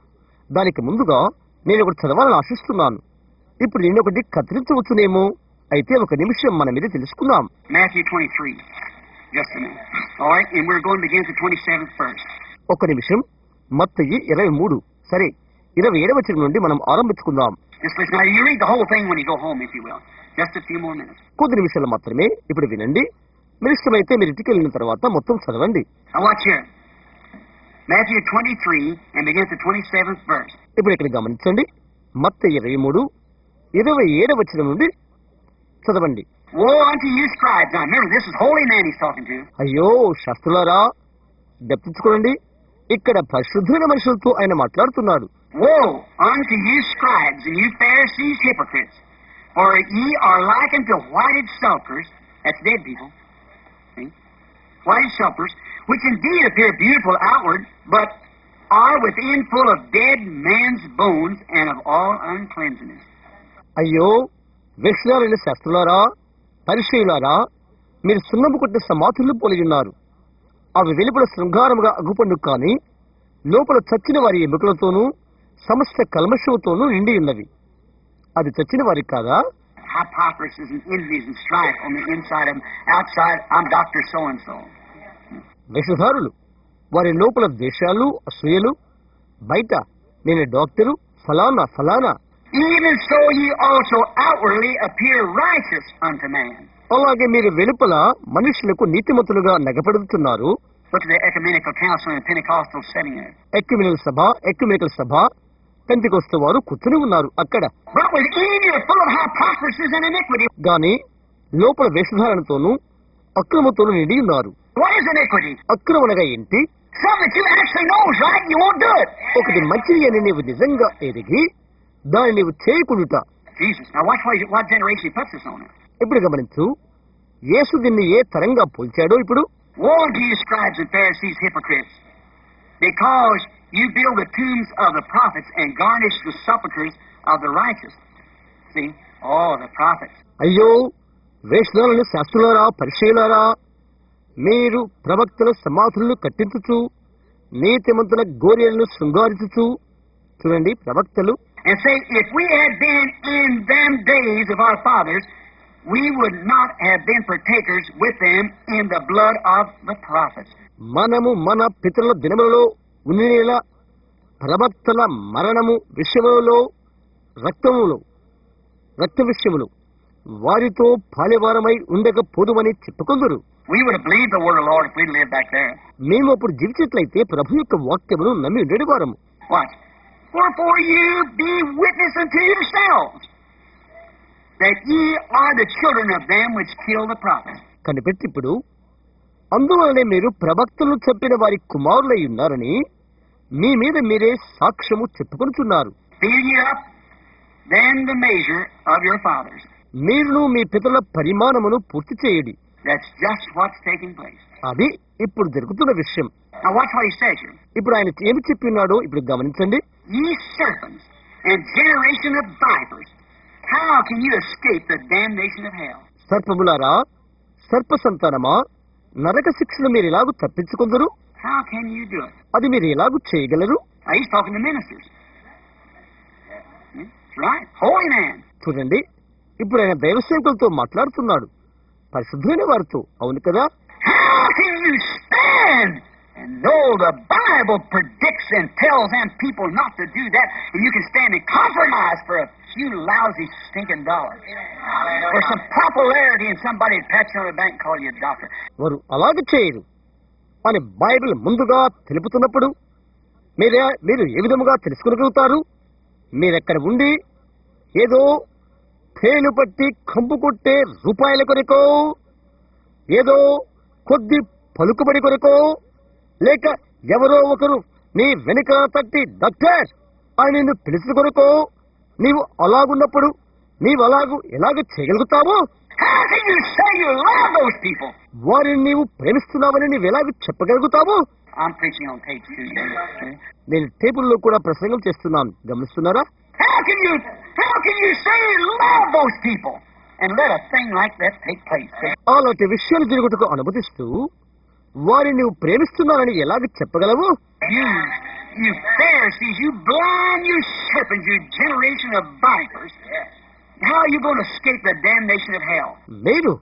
దానికి ముందుగా నేను ఒకటి చదవాలని ఆశిస్తున్నాను. ఇప్పుడు నేను ఒకటి కత్తిరించవచ్చునేమో. అయితే 1 నిమిషం మన మీద తెలుసుకుందాం. Matthew 23. Just a minute. All right, and we're going to begin with the 27th verse. 1 నిమిషం. మత్తయి 23. సరే, 27వ వచనం నుండి మనం ఆరంభించుకుందాం. Just listen. Now you read the whole thing when you go home, if you will. Just a few more minutes. కొద్ది నిమిషాలు మాత్రమే. ఇప్పుడు వినండి. మీరు ఇష్టమైతే మీరు ఇంటికి వెళ్ళిన తర్వాత మొత్తం చదవండి. Now watch here. Matthew 23 and begin with the 27th verse. ఇప్పుడు ఇక్కడ గమనించండి. మత్తయి 23 27వ వచనం నుండి చదవండి. Woe unto you scribes. Now remember, this is holy man he's talking to. అయ్యో శాస్త్రులారా, గమనించుకోండి, ఇక్కడ పరిశుద్ధమైన మనుషులతో ఆయన మాట్లాడుతున్నాడు. Woe unto you scribes and you Pharisees hypocrites, for ye are like unto whited sepulchres, that's dead people, see? Whited sepulchres, which indeed appear beautiful outward, but are within full of dead men's bones and of all uncleanness. అయ్యో వేశ్యాలైన శాస్త్రులారా, పరిశీలారా, మీరు సున్నము కొట్టిన సమాధులు పోలి ఉన్నారు. అవి వెలుపల శృంగారముగా అగుపండు, కానీ లోపల చచ్చిన వారి ఎముకలతోనూ సమస్త కల్మషముతోనూ నిండి ఉన్నవి. అది చచ్చిన వారి కాదా? Hypocrisy and envies and strife on the inside of them. Outside, I'm Dr. So-and-so. వేషధారులు, వారి లోపల ద్వేషాలు, అసూయలు, బయట నేను డాక్టరు ఫలానా ఫలానా. Even so ye also outwardly appear righteous unto man. అలాగే మీరు వెలుపల మనుషులకు నీతిమంతులుగా నగపడుతున్నారు. Look at the ecumenical council in the Pentecostal setting there. Ecumenical Sabha Pentecost వారు కూర్చుని ఉన్నారు అక్కడ. But within you are full of hypocrisy and iniquity. గాని లోపల వేషధారణతోనూ అక్రమతోనూ నిండి ఉన్నారు. What is iniquity? అక్రమనగా ఏంటి? Something that you actually know is right and you won't do it. ఒకటి మంచిది అని నీవు నిజంగా ఎరిగి దాన్ని నీవు చేయకుండుట. Jesus. Now watch what generation he puts this on it. ఇప్పుడు గమనించు, యేసు దీన్ని ఏ తరంగా పోల్చాడో. ఇప్పుడు Woe unto you scribes and Pharisees hypocrites, because you build the tombs of the prophets and garnish the sepulchres of the righteous. See? Oh, the prophets. అయ్యో వేషధారులను శాస్త్రులారా, పరిశీలారా, మీరు ప్రవక్తల సమాధులను కట్టించుచు నీతిమంతుల గోర్యలను శృంగారించుచు. చూడండి, ప్రవక్తలు. And say, if we had been in them days of our fathers, we would not have been partakers with them in the blood of the prophets. మనము మన పితరుల దినములలో ఉన్నేలా ప్రవక్తల మరణము విషయములో రక్త విషయములు వారితో పాలెవారమై ఉండకపోదుమని చెప్పుకుందరు. We would have believed the word of the Lord if we'd lived back there. మేము అప్పుడు జీవించినట్లయితే ప్రభు యొక్క వాక్యమును నమ్మి ఉండేవారము. Watch. Wherefore you be witness unto yourselves that ye are the children of them which kill the prophets. కనిపెట్టి ఇప్పుడు అందువలనే మీరు ప్రవక్తలను చంపిన వారి కుమారులై ఉన్నారని మీ మీద మీరే సాక్ష్యము చెప్పుకొనుచున్నారు. Fill ye up then the measure of your fathers. మీరును మీ పితరుల పరిమాణమును పూర్తి చేయుడి. That's just what's taking place. అది ఇప్పుడు జరుగుతున్న విషయం. Now watch what he says here. ఇప్పుడు ఆయన ఏమి చెప్పినాడో ఇప్పుడు గమనించండి. Ye serpents and generation of vipers, how can you escape the damnation of hell? సర్పములారా, సర్ప సంతానమా, నరక శిక్షను మీరు ఎలాగూ తప్పించుకుందరు? How can you do it? అది మీరు ఎలాగూ చేయగలరు? Now he's talking to ministers. That's right. Holy man. చూడండి, ఇప్పుడు ఆయన దైవసేవకులతో మాట్లాడుతున్నాడు, పరిశుద్ధమైన వారితో. అవును కదా? How can you stand and know the Bible predicts and tells them people not to do that, and you can stand and compromise for a few lousy stinking dollars for some popularity and somebody pat you on the back and call you a doctor? వారు అలాగే చేయరు అని బైబిల్ ముందుగా తెలుపుతున్నప్పుడు మీరు ఏ విధముగా తెలుసుకోగలుగుతారు? మీరెక్కడ ఉండి ఏదో పేలు పట్టి కంపు కొట్టే రూపాయల కొరకో, ఏదో కొద్ది పలుకుబడి కొరకో, లేక ఎవరో ఒకరు నీ వెనుక తట్టి డాక్టర్ అని నిన్ను పిలిచిన కొరకో నీవు అలాగున్నప్పుడు నీవు ఎలాగ చేయగలుగుతావో? How can you say you love those people? వారిని నీవు ప్రేమిస్తున్నావని నీవు ఎలాగ చెప్పగలుగుతావు? I'm preaching on tape too. నేను టేబుల్లో కూడా ప్రసంగం చేస్తున్నాను, గమనిస్తున్నారా? How can you say you love those people and let a thing like that take place? అలాంటి విషయాలు జరుగుటకు అనుమతిస్తూ వారిని నువ్వు ప్రేమిస్తున్నానని ఎలాగ చెప్పగలవు? You Pharisees, you blind, you serpents, you generation of vipers. How are you going to escape the damnation of hell? మీరు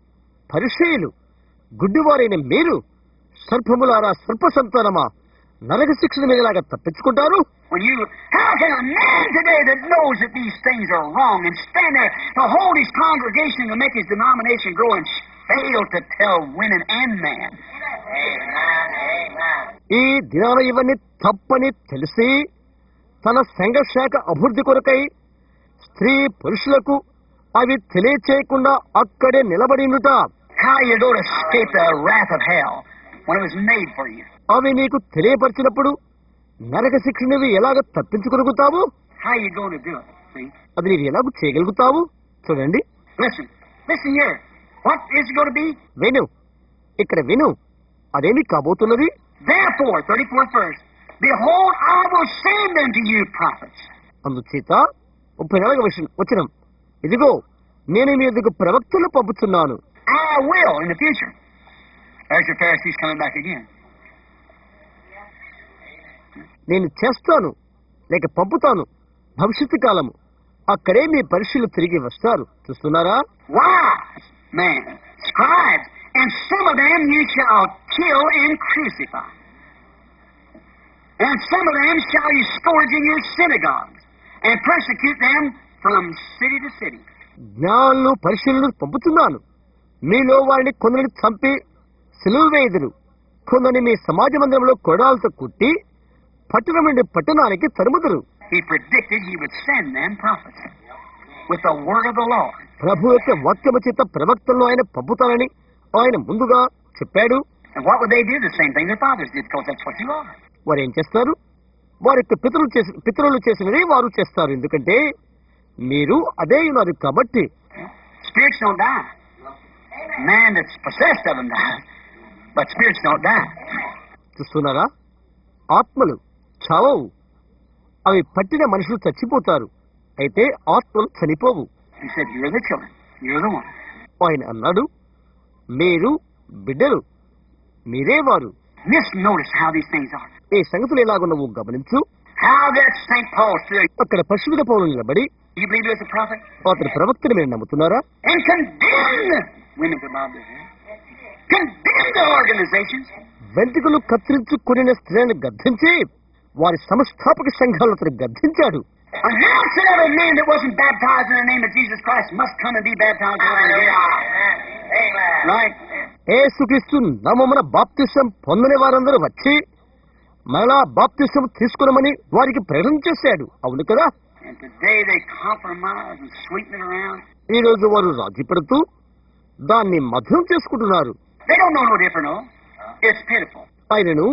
పరిసయ్యులు, గుడ్డివారైన మీరు, సర్పములారా, సర్ప సంతానమా, నరక శిక్షణ మీద ఎలాగా తప్పించుకుంటారు? How can a man today that knows that these things are wrong and stand there to hold his congregation to make his denomination grow and fail to tell women and men? ఈ దినాన ఇవన్నీ తప్పని తెలిసి తన సంఘ శాఖ అభివృద్ధి కొరకై స్త్రీ పురుషులకు అవి తెలియచేయకుండా అక్కడే నిలబడినుట. How you going to escape the wrath of hell when it was made for you? అవి నీకు తెలియపరిచినప్పుడు నరక శిక్షణవి ఎలాగ తప్పించుకొనుగుతావు? How you going to do it? See? అది నీవు ఎలాగ చేయగలుగుతావు? చూడండి. Listen here. What is it going to be? విను, ఇక్కడ విను, అదేమి కాబోతున్నది? Therefore, 34th verse, behold, I will send unto you prophets. అందుచేత 34వ వచనం, ఇదిగో నేను మీ ఎదుగు ప్రవక్తలు పంపుతున్నాను. I will in the future. There's your Pharisees coming back again. నేను చేస్తాను లేక పంపుతాను, భవిష్యత్తు కాలము. అక్కడే మీ పరిశీలు తిరిగి వస్తారు. చూస్తున్నారా? Wise men, scribes, and some of them you shall kill and crucify. And some of them shall you scourge in your synagogues, and persecute them from city to city. జ్ఞానులు పరిశీలనలు పంపుతున్నాను. మీలో వారిని కొందరిని చంపి సిలువ వేయుదురు, కొందరిని మీ సమాజ మందిరంలో కొరడాలతో కుట్టి పట్టణం నుండి పట్టణానికి తరుముదురు. He predicted he would send them prophets with the word of the Lord. ప్రభు యొక్క వాక్యము చేత ప్రవక్తలను ఆయన పంపుతానని ఆయన ముందుగా చెప్పాడు. And what would they do? The same thing their fathers did, because that's what you are. వారు ఏం చేస్తారు? వారి యొక్క పితరులు చేసినది వారు చేస్తారు, ఎందుకంటే మీరు అదే ఉన్నారు కాబట్టి. Spirits don't die. Man that's possessed of them dies, but spirits don't die. చూస్తున్నారా? ఆత్మలు చావవు, అవి పట్టిన మనుషులు చచ్చిపోతారు, అయితే ఆత్మలు చనిపోవు. He said, you're the children. You're the one. ఆయన అన్నాడు, మీరు బిడ్డలు, మీరే వారు. Just notice how these things are. ఈ సంగతులు ఎలాగున్నవు గమనించు. How that St. Paul stood. అక్కడ పరిశుద్ధ పౌలు నిలబడి, You believe he was a prophet? అతని ప్రవక్తని మీరు నమ్ముతున్నారా? And condemned women to bob their head. Condemned the organizations. వెంట్రుకలు కత్తిరించుకుని స్త్రీలను గద్దించి వారి సంస్థాపక సంఘాలను అతను గద్దించాడు. And now said every man that wasn't baptized in the name of Jesus Christ must come and be baptized in the name of Jesus. Amen. Right? యేసుక్రీస్తు నామమున బాప్తిసం పొందని వారందరూ వచ్చి మరలా బాప్తిసం తీసుకునమని వారికి ప్రేరణ చేశాడు. అవును కదా? And today they compromise and sweeten it around. ఈ రోజు వారు రాజీ పడుతూ దాన్ని మధురం చేసుకుంటున్నారు. They don't know no different, no. It's pitiful. ఆయనను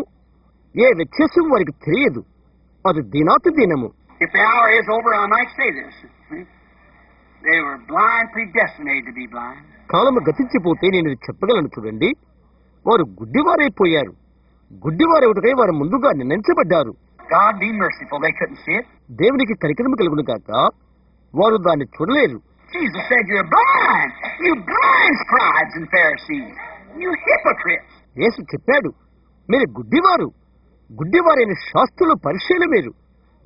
ఏ వ్యత్యాసం వారికి తెలియదు. అది దినాతి దినము. If the hour is over, I might say this. They were blind, predestinated to be blind. కాలము గతించిపోతే నేను చెప్పగలను చూడండి. వారు గుడ్డివారైపోయారు. గుడ్డివారేవుటకై వారు ముందుగా నిర్ణయించబడ్డారు. God be merciful, they couldn't see it. దేవునికి కనికరము కలుగును కాక వారు దాన్ని చూడలేరు. Jesus said, "You're blind, you blind scribes and Pharisees, you hypocrites." యేసు చెప్పాడు, మీరు గుడ్డివారు, గుడ్డివారైన శాస్త్రులు పరిశీలి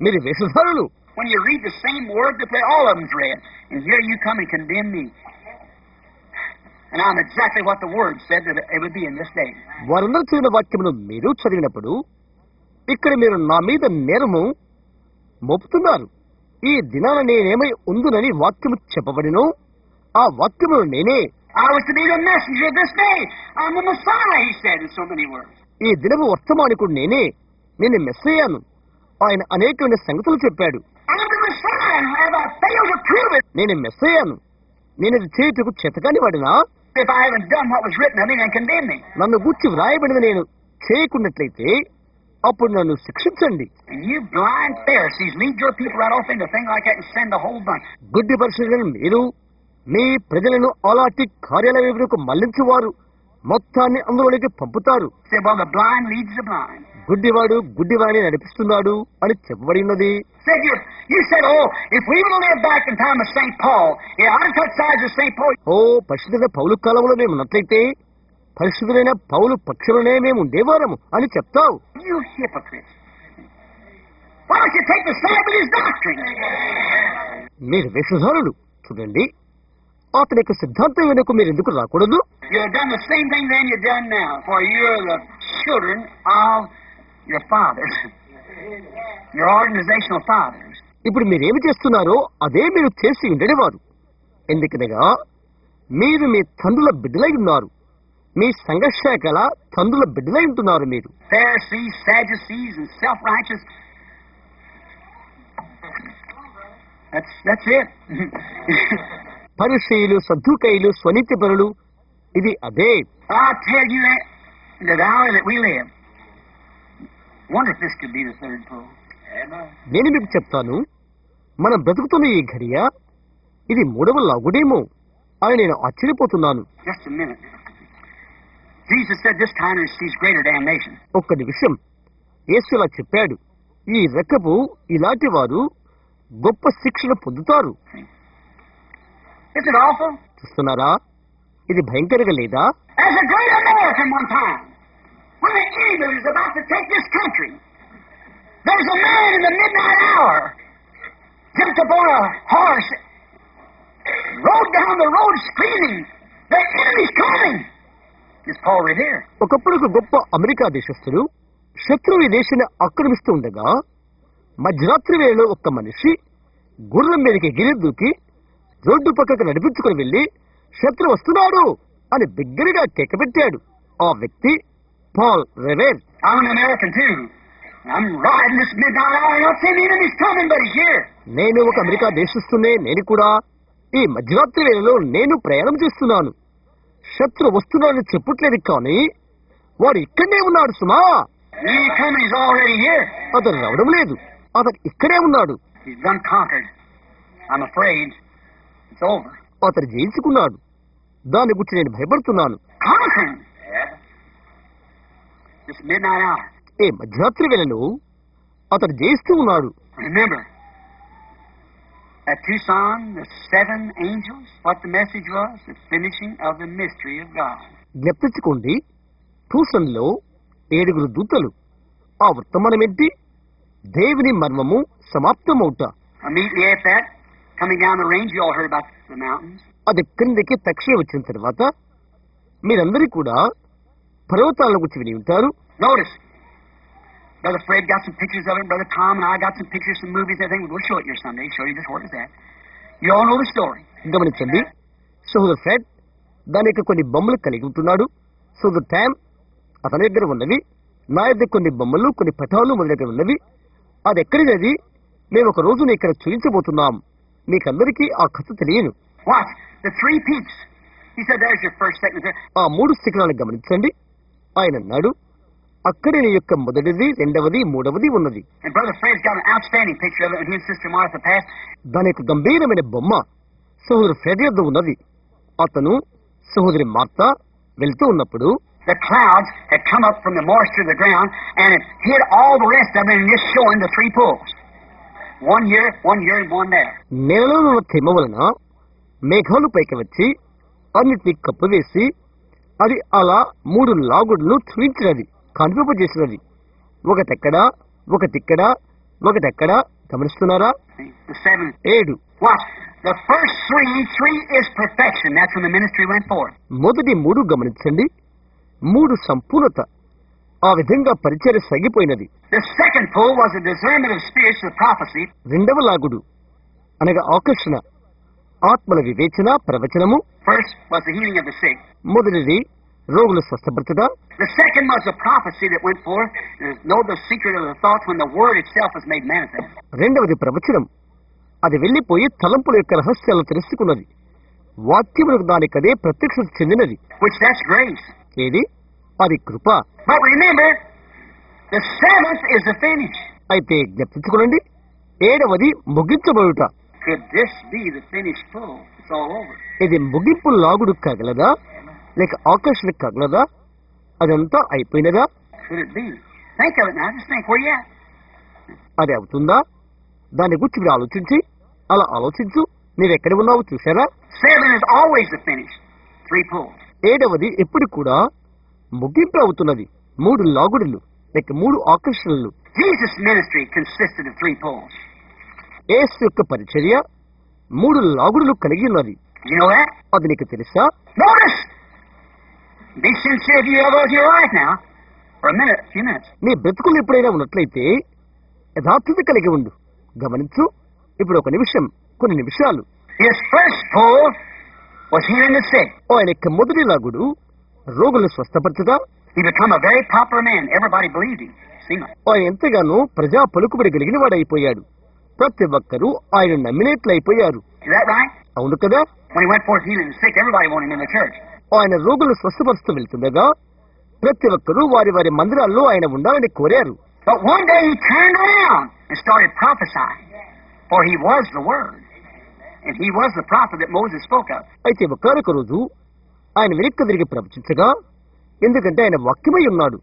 మీరు వేషధారులు. When you read the same word that all of them's read, and here you come and condemn me. And I'm exactly what the word said that it would be in this day. వారందరూ చదివిన వాక్యమును మీరు చదివినప్పుడు ఇక్కడ మీరు నా మీద నేరము మోపుతున్నారు. ఈ దినాన నేనేమై ఉందునని వాక్యము చెప్పబడినో ఆ వాక్యమును నేనే. I was to be the messenger of this day. I'm the Messiah, he said in so many words. ఈ దినము వర్తమానికుడు నేనే, నేను మెస్సయ్యాను. ఆయన అనేకమైన సంగతులు చెప్పాడు. I'm the Messiah, and have I failed to prove it? నేను మెస్సయ్యాను, నేను ఇది చేయుటకు చేతకాని వాడినా? If I haven't done what was written of me, then condemn me. నన్ను గూర్చి వ్రాయబడిన నేను చేయకున్నట్లయితే అప్పుడు నన్ను శిక్షించండి. And you blind Pharisees lead your people right off into a thing like that and send the whole bunch. గుడ్డి పరిశీలన మీరు మీ ప్రజలను అలాంటి కార్యాల వైపుకు మళ్లించువారు మొత్తాన్ని అందులోనికి పంపుతారు. Say, well, the blind leads the blind. గుడ్డివాడు గుడ్డివాడిని నడిపిస్తున్నాడు అని చెప్పబడి ఉన్నది. You said, oh, if we would live back in time of St. Paul, yeah, I'd touch sides of St. Paul. ఓ పరిశుద్ధ పౌలు కాలంలో మేము ఉన్నట్లయితే పరిశుద్ధులైన పౌలు పక్షులనే మేము ఉండేవారము అని చెప్తావు. You hypocrites. Why don't you take the side with his doctrine? మీరు వేషధారులు. చూడండి, అతని యొక్క సిద్ధాంతం వెనుక మీరు ఎందుకు రాకూడదు? You have done the same thing then you've done now, for you're the children of your fathers, your organizational fathers. ఇప్పుడు మీరేమి చేస్తున్నారో అదే మీరు చేసి ఉండేవారు. ఎందుకనగా మీరు మీ తండ్రుల బిడ్డలై ఉన్నారు. మీ సంఘశాఖల తండ్రుల బిడ్డలై ఉంటున్నారు. మీరు Pharisees, Sadducees, and self-righteous. That's it. పరిసయ్యులు, సద్దూకయ్యులు, స్వనీతిపరులు, ఇది అదే. I tell you that the hour that we live. Wonder if this could be the third pole. నేను మీకు చెప్తాను, మనం బ్రతుకుతున్న ఈ ఘడియ ఇది మూడవ లాగుడేమో అని నేను ఆశ్చర్యపోతున్నాను. Just a minute. Jesus said this kind receives greater damnation. ఒక్క నిమిషం. యేసు ఇలా చెప్పాడు, ఈ రకపు ఇలాంటి వారు గొప్ప శిక్షను పొందుతారు. Isn't it awful? చూస్తున్నారా, ఇది భయంకరంగా లేదా? As a great American one time, when the enemy is about to take this country, there's a man in the midnight hour, jumped upon a horse, rode down the road screaming, the enemy's coming. Is Paul Revere. ఒకప్పుడు ఒక గొప్ప అమెరికా దేశస్థుడు శత్రువు ఈ దేశాన్ని ఆక్రమిస్తూ ఉండగా మధ్యరాత్రి వేళలో ఒక్క మనిషి గుర్రం మీదకి ఎగిరి దూకి రోడ్డు పక్కకు నడిపించుకుని వెళ్లి శత్రువు వస్తున్నాడు అని బిగ్గరగా కేకపెట్టాడు. ఆ వ్యక్తి Paul రెవేర్. I'm an American too. I'm riding this midnight hour. I don't see the enemy's coming, but he's here. నేను ఒక అమెరికా దేశస్తున్నే. నేను కూడా ఈ మధ్యరాత్రి వేళలో నేను ప్రయాణం చేస్తున్నాను. శత్రు వస్తున్నాడని చెప్పట్లేదు, కానీ వాడు ఇక్కడనే ఉన్నాడు సుమా. He ain't coming, he's already here. అతను రావడం లేదు, అతను ఇక్కడే ఉన్నాడు. He's done conquered. I'm afraid it's over. అతను జయించుకున్నాడు. దాని గురించి నేను భయపడుతున్నాను. Conquering. This midnight hour. ఏ మధ్యరాత్రి వేళలో అతను జయిస్తూ ఉన్నాడు. Remember, at Tucson, the 7 angels, what the message was? The finishing of the mystery of God. జ్ఞప్తించుకోండి, ట్యూసన్లో 7 దూతలు. ఆ వర్తమానం ఏంటి? దేవుని మర్మము సమాప్తమవుట. Immediately after that, coming down the range, you all heard about the mountains. అది క్రిందకి తక్షణ వచ్చిన తర్వాత మీరందరూ కూడా పర్వతాల గురించి విని ఉంటారు. Notice, Brother Fred got some pictures of it. Brother Tom and I got some pictures, some movies, everything. We'll show it here someday. Show you just what is that. You all know the story. గమనించండి, సోదరు ఫ్రెడ్ దాని యొక్క కొన్ని బొమ్మలు కలిగి ఉంటున్నాడు. సోదరు టామ్ అతని దగ్గర ఉన్నవి, నా దగ్గర కొన్ని బొమ్మలు, కొన్ని పటాలు మన దగ్గర ఉన్నవి. అది ఎక్కడిది? మేము ఒక రోజున ఇక్కడ చూపించబోతున్నాం. మీకందరికీ ఆ కథ తెలియను. What? The 3 peaks. He said, there's your first, second, third. ఆ 3 శిఖరాలను గమనించండి. ఆయన అన్నాడు, అక్కడే నీ యొక్క మొదటిది, రెండవది, మూడవది ఉన్నది. And Brother Fred's got an outstanding picture of it when he and Sister Martha passed. దాని యొక్క గంభీరమైన బొమ్మ సహోదరు ఫ్రెడ్ యొద్ద ఉన్నది. అతను సహోదరి మార్తా వెళ్తూ ఉన్నప్పుడు the clouds had come up from the moisture of the ground and it hid all the rest of it and just showing the 3 pools. One here, and one there. నేలలో ఉన్న తేమ వలన మేఘాలు పైకి వచ్చి అన్నిటినీ కప్పివేసి అది అలా 3 లాగుడులు చూపించినది, కనిపింపజేసినది. ఒకటెక్కడ, ఒకటిక్కడ, ఒకటెక్కడ. గమనిస్తున్నారా? 7. What? The first 3 is perfection. That's when the ministry went forth. మొదటి 3 గమనించండి. 3 సంపూర్ణత. ఆ విధంగా పరిచర్య సాగిపోయినది. The second pole was a discernment of spirits of prophecy. రెండవ లాగుడు అనగా ఆకర్షణ, ఆత్మల వివేచన, ప్రవచనము. First was the healing of the sick. మొదటిది రోగుల స్వస్థపరచుట. The second was the prophecy that went forth. Know the secret of the thoughts when the word itself was made manifest. రెండవది ప్రవచనం. అది వెళ్లిపోయి తలంపుల యొక్క రహస్యాలను తెలుసుకున్నది. వాక్యములకు దానికదే ప్రత్యక్షత చెందినది. Which that's grace. ఏది? అది కృప. But remember, the 7th is the finish. అయితే జ్ఞప్తించుకోండి, 7వది ముగించబడుట. Could this be the finished pull? It's all over. ఇది ముగింపు లాగుడు కాగలదా, లేక ఆకర్షణ కాగలదా? అదంతా అయిపోయినదా? Could it be? Think of it now. Just think where you at. అది అవుతుందా? దాని గురించి మీరు ఆలోచించి, అలా ఆలోచించు. నీవెక్కడ ఉన్నావు చూసారా? 7 is always the finish. 3 pulls. 7వది ఎప్పుడు కూడా ముగింపు అవుతున్నది. 3 లాగుడులు లేక 3 ఆకర్షణలు. Jesus' ministry consisted of 3 pulls. యేసు యొక్క పరిచర్య 3 లాగుడులు కలిగి ఉన్నది. You know that? అది నీకు తెలుసా? Notice! Be sincere if you ever was your life now. For a minute, a few minutes. నీ బ్రతుకులు ఎప్పుడైనా ఉన్నట్లయితే యథార్థత కలిగి ఉండు. గమనించు. ఇప్పుడు ఒక నిమిషం, కొన్ని నిమిషాలు. His first pull was healing the sick. ఆయన యొక్క మొదటి లాగుడు రోగులను స్వస్థపరచుగా. He become a very popular man. Everybody believed him. See? ఆయన ఎంతగానో ప్రజా పలుకుబడి కలిగిన వాడైపోయాడు. ప్రతి ఒక్కరూ ఆయన నమ్మినట్లయిపోయారు. Is that right? అవును కదా? When he went forth healing the sick, everybody wanted him in the church. ఆయన రోగులను స్వస్థపరుస్తూ వెళ్తుండగా ప్రతి ఒక్కరూ వారి వారి మందిరాల్లో ఆయన ఉండాలని కోరారు. But one day he turned around and started prophesying. For he was the Word. And he was the prophet that Moses spoke of. అయితే ఒకానొక రోజు ఆయన వెనక్కి తిరిగి ప్రవచించగా, ఎందుకంటే ఆయన వాక్యమై ఉన్నాడు.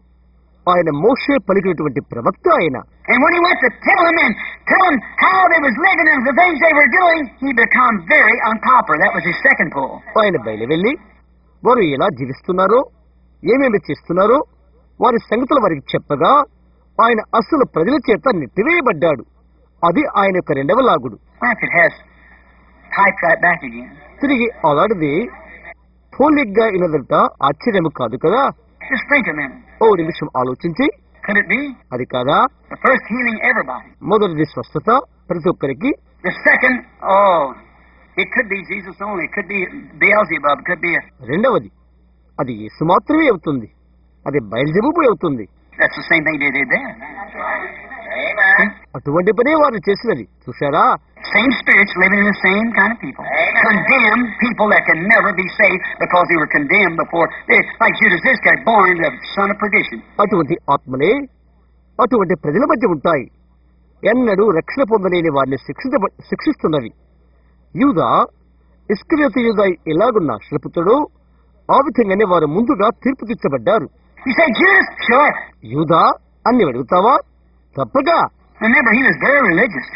ఆయన మోషే పలికినటువంటి ప్రవక్త ఆయన. And when he went to tell them how they was living and the things they were doing, he became very unpopular. That was his second pull. ఆయన బయలువెళ్లి వారు ఎలా జీవిస్తున్నారో, ఏమేమి చేస్తున్నారో వారి సంగతులు వారికి చెప్పగా ఆయన అసలు ప్రజల చేత నెట్టివేయబడ్డాడు. అది ఆయన యొక్క రెండవ లాగుడు. It has typed right back again. తిరిగి అలాంటిది పోలిగ్గా ఇనదంట ఆశ్చర్యము కాదు కదా? Just think a minute. ఓ నిమిషం ఆలోచించి, Could it be? అది కాదా? The first healing everybody. మొదటిది స్వస్థత ప్రతి ఒక్కరికి. The second, it could be Jesus only. It could be Beelzebub. It could be రెండవది అది యేసు మాత్రమే అవుతుంది. అది బయల్జెబూబు అవుతుంది. That's the same thing they did then. Amen. అటువంటి పనే వారు చేసినది. చూశారా? Same spirits living in the same kind of people. Condemned people that can never be saved because they were condemned before. Like Judas Iscariot, born the son of perdition. అటువంటి ఆత్మలే అటువంటి ప్రజల మధ్య ఉంటాయి. ఎన్నడూ రక్షణ పొందలేని వారిని శిక్షిస్తున్నవి. యూదా ఇస్కరియోతు యూదా ఎలాగున్న నాశనపుత్రుడో ఆ విధంగానే వారు ముందుగా తీర్పు తీర్చబడ్డారు. యూదా అన్ని అడుగుతావా? తప్పగా. Remember, he was very religious.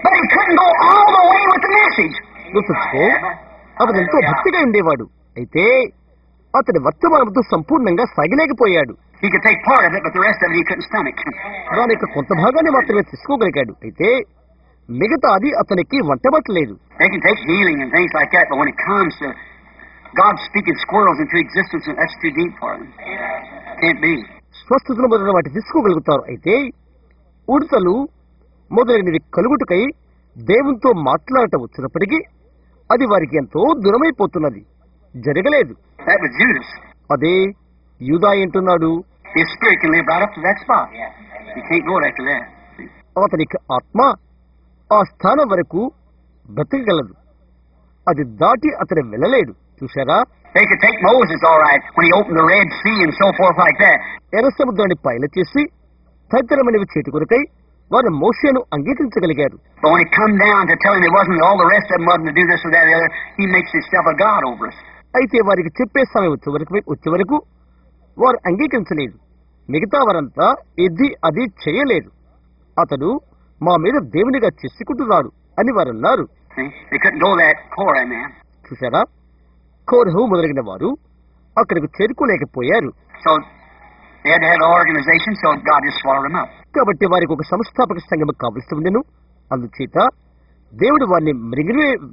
But he couldn't go all the way with the message. గుర్తుంచుకో, అతను ఎంతో భక్తిగా ఉండేవాడు. అయితే అతని వర్తమానంతో సంపూర్ణంగా సాగలేకపోయాడు. He could take part of it, but the rest of it he couldn't stomach. దాని యొక్క కొంత భాగాన్ని మాత్రమే తీసుకోగలిగాడు. అయితే మిగతా అది అతనికి వంటబట్టలేదు. They can take healing and things like that, but when it comes to God speaking squirrels into existence, that's too deep for them. Can't be. స్వస్థతను మొదలైన వాటి తీసుకోగలుగుతారు. అయితే ఉడతలు మొదలైనవి కలుగుటకై దేవునితో మాట్లాడటం వచ్చినప్పటికీ అది వారికి ఎంతో దూరమైపోతున్నది, జరగలేదు. That was Judas. అదే యూదా అంటున్నాడు, His spirit can live right up to that spot. He can't go after that. అతనికి ఆత్మ ఆ స్థానం వరకు బ్రతకగలదు, అది దాటి అతను వెళ్ళలేడు. చూశారా? They could take Moses all right when he opened the Red Sea and so forth like that. ఎర్ర సముద్రాన్ని పైన చేసి తదితరమైనవి చేతి కొరకై వారు మోషేను అంగీకరించగలిగారు. But when it come down to tell him it wasn't all the rest of them wasn't to do this or that or the other, he makes himself a God over us. అయితే వారికి చెప్పే సమయం వచ్చే వరకు వారు అంగీకరించలేదు. మిగతా వారంతా ఇది అది చేయలేదు. అతడు మా మీద దేవునిగా చేసుకుంటున్నాడు అని వారు అన్నారు. They couldn't go that Korah man. చూశారా? కోరహు మొదలగిన వారు అక్కడికి చేరుకోలేకపోయారు. So they had to have an organization, so God just swallowed them up. కాబట్టి వారికి ఒక సంస్థాపక సంఘం కావలసి ఉండెను. అందుచేత దేవుడు వారిని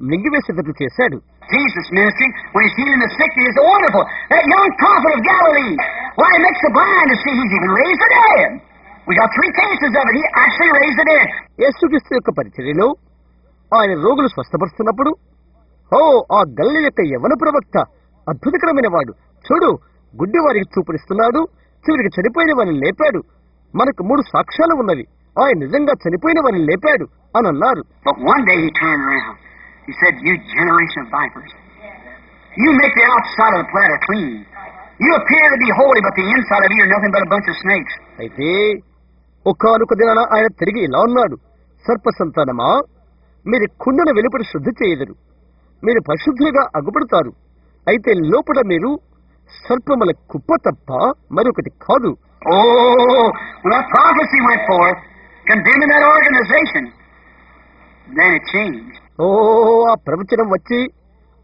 మృంగివేసేటట్లు చేశాడు. Jesus' ministry, when he's healing the sick, is wonderful. That young prophet of Galilee, why he makes the blind to see, he's even raised the dead. We got 3 cases of it. He actually raised the dead. యేసుక్రీస్తు యొక్క పరిచర్యలో ఆయన రోగులు స్వస్థపరుస్తున్నప్పుడు, ఓ ఆ గల్లి యొక్క యవన ప్రవక్త అద్భుతకరమైన వాడు, చూడు గుడ్డి వారికి చూపునిస్తున్నాడు, చివరికి చనిపోయిన వారిని లేపాడు, మనకు 3 సాక్ష్యాలు ఉన్నవి, ఆయన నిజంగా చనిపోయిన వారిని లేపాడు అని అన్నారు. But one day he turned around. He said, "You generation of vipers, you make the outside of the platter clean. You appear to be holy, but the inside of you are nothing but a bunch of snakes." అయితే ఒకానొక దినాన ఆయన తిరిగి ఇలా ఉన్నాడు, సర్ప సంతానమా, మీరు కుండను వెలుపడి శుద్ధి చేయదురు, మీరు పరిశుద్ధులుగా అగుపడతారు, అయితే లోపల మీరు సర్పముల కుప్ప తప్ప మరొకటి కాదు. Oh, when that prophecy went forth, condemning that organization, then it changed. ఓ ఆ ప్రవచనం వచ్చి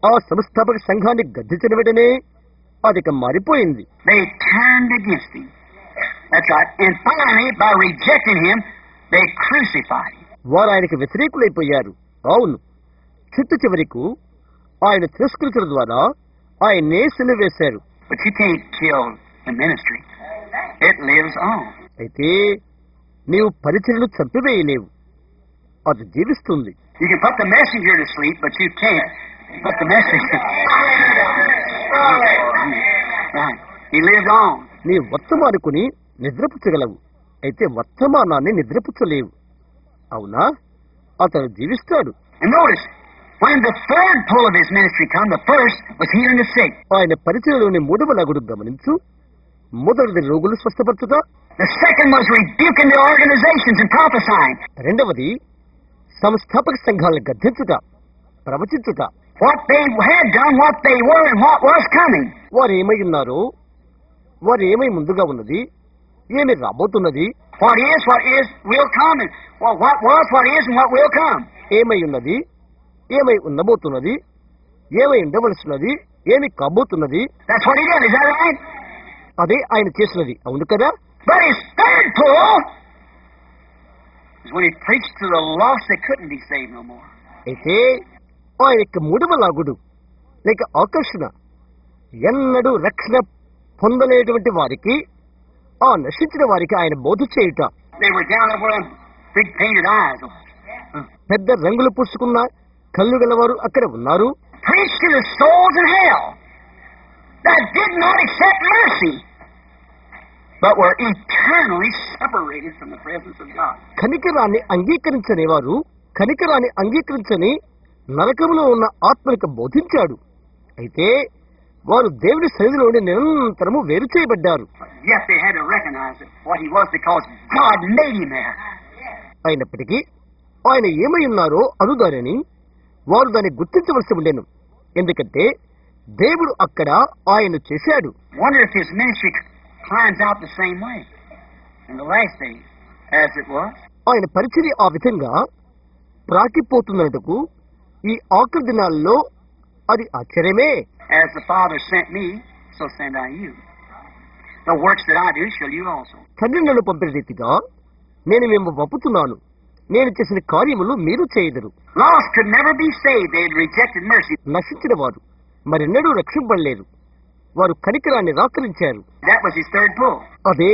ఆ సంస్థాపక సంఘాన్ని గద్దించిన వెంటనే అది మారిపోయింది. They turned against him. That's right. And finally, by rejecting him, they crucified him. వారు ఆయనకు వ్యతిరేకులైపోయారు. అవును, చిట్టు చివరకు ఆయన తిరస్కరించడం ద్వారా ఆయన్నే సిలువ వేశారు. But you can't kill the ministry. It lives on. అయితే నీవు పరిచర్యను చంపివేయలేవు, అది జీవిస్తుంది. You can put the messenger to sleep, but you can't put the messenger. Right. He lives on. నీ వర్తమానుకుని నిద్రపుచ్చగలవు, అయితే వర్తమానాన్ని నిద్రపుచ్చలేవు. అవునా? అతను జీవిస్తాడు. And notice, when the third pull of his ministry come, the first was healing the sick. ఆయన పరిచయలోని 3వ లగుడు గమనించు. మొదటిది రోగులు స్వస్థపరచుట, The second was rebuking the organizations and prophesying. రెండవది సంస్థాపక సంఘాలను గద్దించుట, ప్రవచించుట. What they had done, what they were, and what was coming. వారు ఏమై ఉన్నారో, వారు ఏమై ముందుగా ఉన్నది, ఏమి రాబోతున్నది, What is, will come, and what was, what is, and what will come. ఏమై ఉన్నది, ఏమై ఉండబోతున్నది, ఏమై ఉండవలసినది, ఏమి కాబోతున్నది. That's what he did. Is that right? అదే ఆయన చేసినది. అవును కదా? But his third pull is when he preached to the lost that couldn't be saved no more. అయితే ఆయన యొక్క 3వ లాగుడు లేక ఆకర్షణ, ఎన్నడూ రక్షణ పొందలేటువంటి వారికి, ఆ నశించిన వారికి ఆయన బోధ చేయుట. They were down there with big painted eyes. పెద్ద రంగులు పూసుకున్న కళ్ళు గలవారు అక్కడ ఉన్నారు. Preached to the souls in hell that did not accept mercy, but were eternally separated from the presence of God. కనికరాన్ని అంగీకరించని వారు, కనికరాన్ని అంగీకరించని నరకములో ఉన్న ఆత్మలకు బోధించాడు. అయితే వారు దేవుని సన్నిధిలోని నిరంతరము వేరు చేయబడ్డారు. Yes, they had to recognize what he was because God made him there. అయినప్పటికీ ఆయన ఏమై ఉన్నారో అనుదానని వారు దాన్ని గుర్తించవలసి ఉండెను. ఎందుకంటే దేవుడు అక్కడ ఆయన చేశాడు. Wonder if his ministry climbs out the same way in the last days as it was. ఆయన పరిచర్య ఆ విధంగా ప్రాకిపోతున్నట్టుకు ఈ ఆఖరి దినాల్లో అది ఆశ్చర్యమే. As the Father sent me, so send I you. The works that I do shall you also. తండ్రి నన్ను పంపిన రీతిగా నేను మేము పంపుతున్నాను, నేను చేసిన కార్యములు మీరు చేయదురు. Lost could never be saved. They had rejected mercy. నశించిన వారు మరెన్నడూ రక్షింపబడలేరు, వారు కనికరాన్ని రాకరించారు. That was his third pull. అదే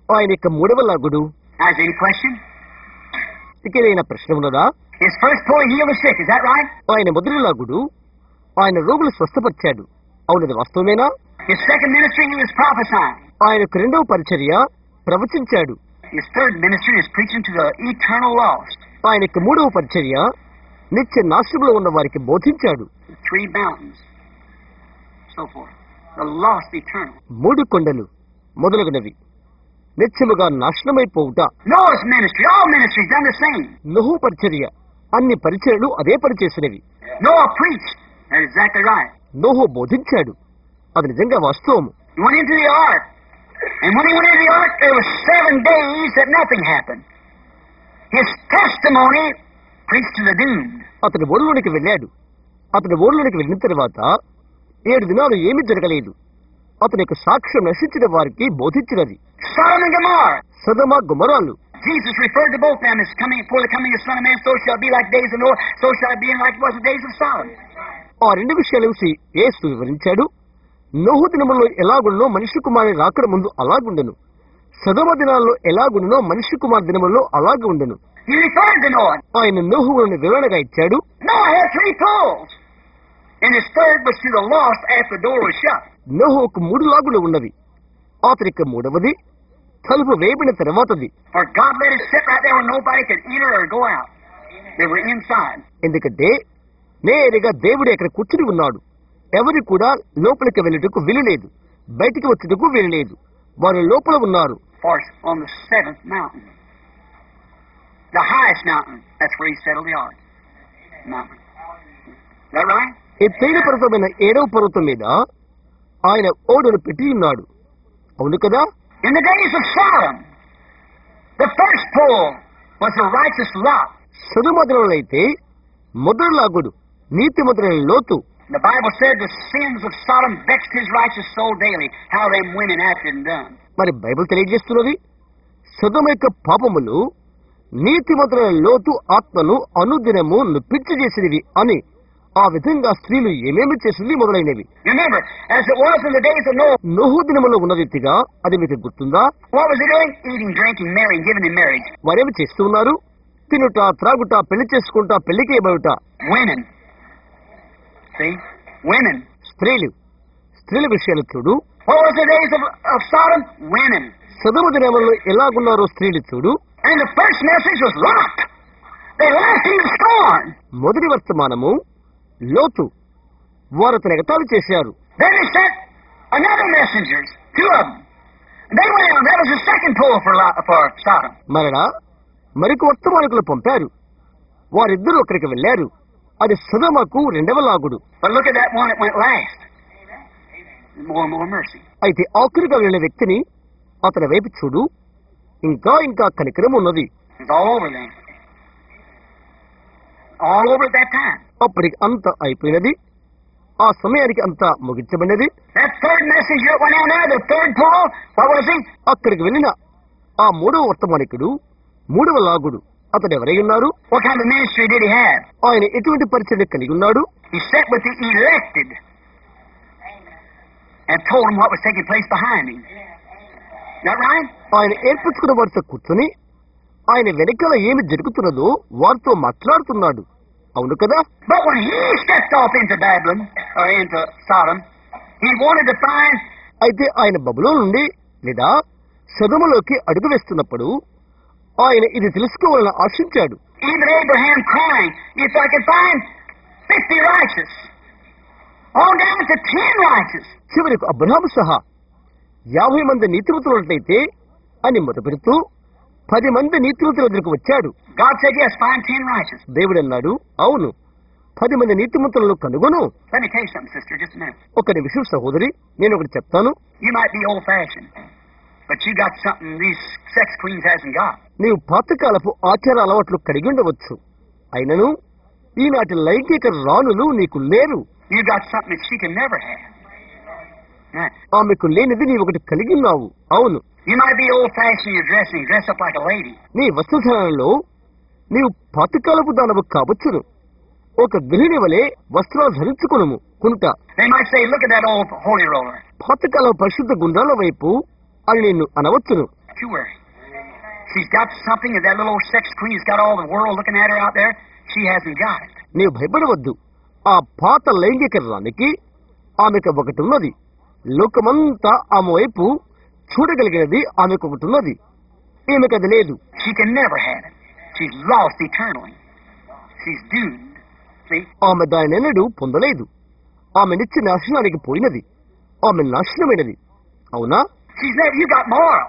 ఆయన యొక్క మూడవ లాగుడు. Is there any question? ఇకేదైనా ప్రశ్న ఉన్నదా? His first pull, he healed the sick. Is that right? ఆయన మొదటి లాగుడు ఆయన రోగులు స్వస్థపరిచాడు. అవునది వాస్తవమేనా? His second ministry, he was prophesying. ఆయనకు రెండవ పరిచర్య ప్రవచించాడు. His third ministry is preaching to the eternal lost. ఆయనకు మూడవ పరిచర్య నిత్య నాశనంలో ఉన్న వారికి బోధించాడు. 3 mountains, so forth. The lost eternal. 3 కొండలు మొదలగునవి నిత్యముగా నాశనమైపోవుట. Noah's ministry, all ministries done the same. నోహు పరిచర్య అన్ని పరిచర్యలు అదే పనిచేసినవి. Noah preached. That's exactly right. నోహు బోధించాడు. అది నిజంగా వాస్తవము. He went into the ark. And when he went into the ark, there was 7 days that nothing happened. His testimony preached to the doomed. అతడు ఓడలోనికి వెళ్ళాడు. అతడు ఓడలోనికి వెళ్ళిన తర్వాత 7 దినాలు ఏమీ జరగలేదు. అతని యొక్క సాక్ష్యం నశించిన వారికి బోధించినది. Sodom and Gomorrah. Sodom గొమొర్రాలు. Jesus referred to both them as coming before the coming of the Son of Man, so shall it be like days of Noah, so shall it be like it was the days of Sodom. ఆ 2 విషయాల గురించి యేసు వివరించాడు. నోహు దినములో ఎలాగుండనో మనిషి కుమారుని రాకడ ముందు అలాగుండెను. సొదొమ దినాల్లో ఎలాగుండనో మనిషి కుమారు దినములో అలాగే ఉండెను. He referred to Noah. ఆయన నోహువును వివరణగా ఇచ్చాడు. Noah had 3 pulls. And his third was to the lost after the door was shut. నోహుకు 3 లాగులు ఉన్నవి. అతనికి మూడవది తలుపు వేయబడిన తర్వాతది. For God let it sit right there where nobody could enter or go out. They were inside. ఎందుకంటే నేరుగా దేవుడు ఇక్కడ కూర్చుని ఉన్నాడు. ఎవరు కూడా లోపలికి వెళ్ళటకు వీలులేదు, బయటికి వచ్చేందుకు వీలులేదు. వారు లోపల ఉన్నారు. For on the 7th mountain, the highest mountain, that's where he settled the ark. Mountain. Is that right? ఎత్తైన పర్వతమైన 7వ పర్వతం మీద ఆయన ఓడను పెట్టి ఉన్నాడు. అవును కదా? In the days of Sodom, the first pull was the righteous Lot. సొదొమ దినములో అయితే మొదటి లాగుడు నీతి మొదలైన లోతు. The Bible said the sins of Sodom vexed his righteous soul daily. How them women acted and done. మరి బైబిల్ తెలియజేస్తున్నది సొదొమ యొక్క పాపములు నీతి మొదలైన లోతు ఆత్మను అనుదినము నొప్పించేసినవి అని. ఆ విధంగా స్త్రీలు ఏమేమి చేసింది మొదలైనవి. Remember, as it was in the days of Noah. నోహు దినములో ఉన్న రీతిగా అది మీకు గుర్తుందా? What was he doing? Eating, drinking, marrying, giving in marriage. వారేమి చేస్తూ ఉన్నారు? తినుట, త్రాగుట, పెళ్లి చేసుకుంటా, పెళ్లికి ఇవ్వట. Women. See? Women. స్త్రీల విషయాలు చూడు. What was the days of Sodom? Women. సొదొమ దినములలో ఎలాగున్నారో స్త్రీలు చూడు. And the first message was Lot. They laughed him to scorn. మొదటి వర్తమానము లోతు. వారు అతను ఎగతాళి చేశారు. Then they sent another messengers, 2 of them. They went out. That was the second pull for Sodom. మరలా మరికొ వర్తమానికులు పంపారు. వారిద్దరూ అక్కడికి వెళ్లారు. అది సొదొమకు 2వ లాగుడు. But look at that one that went last. More and more mercy. అయితే ఆఖరిగా వెళ్ళిన వ్యక్తిని అతని వైపు చూడు. ఇంకా ఇంకా కనికరం ఉన్నది. It's all over then. All over at that time. అప్పటికి అంత అయిపోయినది. ఆ సమయానికి అంతా ముగించబడినది. That third messenger that went out there, the third pull, what was he? అక్కడికి వెళ్ళిన ఆ 3వ వర్తమానికుడు 3వ లాగుడు. అతడు ఎవరై ఉన్నారు? What kind of ministry did he have? ఆయన ఎటువంటి పరిచయం కలిగి ఉన్నాడు? He sat with the elected and told them what was taking place behind him. Is that right? ఆయన ఏర్పరచుకున్న వారితో కూర్చొని ఆయన వెనకాల ఏమి జరుగుతున్నదో వారితో మాట్లాడుతున్నాడు. అవును కదా? But when he stepped off into Babylon, or into Sodom, he wanted to find. అయితే ఆయన బబులోను నుండి లేదా సొదొమలోకి అడుగు వేస్తున్నప్పుడు ఆయన ఇది తెలుసుకోవాలని ఆశించాడు. Even Abraham crying, if I could find 50 righteous, on down to 10 righteous. చివరికి అబ్రహాము సహా 50 మంది నీతిమంతులైతే అని మొదపెడుతూ 10 మంది నీతిమంతుల దగ్గరకు వచ్చాడు. God said, yes, find 10 righteous. దేవుడు అన్నాడు, అవును 10 మంది నీతిమంతులను కనుగొను. Let me tell you something, sister, just a minute. ఒక నిమిషం సహోదరి, నేను ఒకటి చెప్తాను. You might be old-fashioned, but you got something these sex queens hasn't got. నీవు పాతకాలపు ఆచార అలవాట్లు కలిగి ఉండవచ్చు, అయినను ఈనాటి లైంగిక రాణులు నీకు లేరు. You got something that she can never have. ఆమెకు లేనిది నీవు ఒకటి కలిగి ఉన్నావు. అవును. You might be old-fashioned in your dressing, dress up like a lady. నీ వస్త్రధారణలో నీవు పాతకాలపు దానవు కావచ్చును. ఒక గృహిణి వలె వస్త్రాలు ధరించుకును కొనుట. They might say, look at that old holy roller. పాతకాలం పరిశుద్ధ గుండాల వైపు అని నిన్ను అనవచ్చును. you worry. She's got something that little old sex queen's got all the world looking at her out there. She hasn't got it. నీవు భయపడవద్దు. ఆ పాత లైంగిక రానికి ఆమెకు ఒకటి ఉన్నది. లోకమంతా ఆమె వైపు చూడగలిగినది ఆమెకు ఒకటి ఉన్నది. ఈమెకు అది లేదు. She can never have it. She's lost eternally. She's doomed. See? ఆమె దానినెన్నడూ పొందలేదు. ఆమె నిత్య నాశనానికి పోయినది. ఆమె నాశనమైనది. అవునా? She's never. You got moral.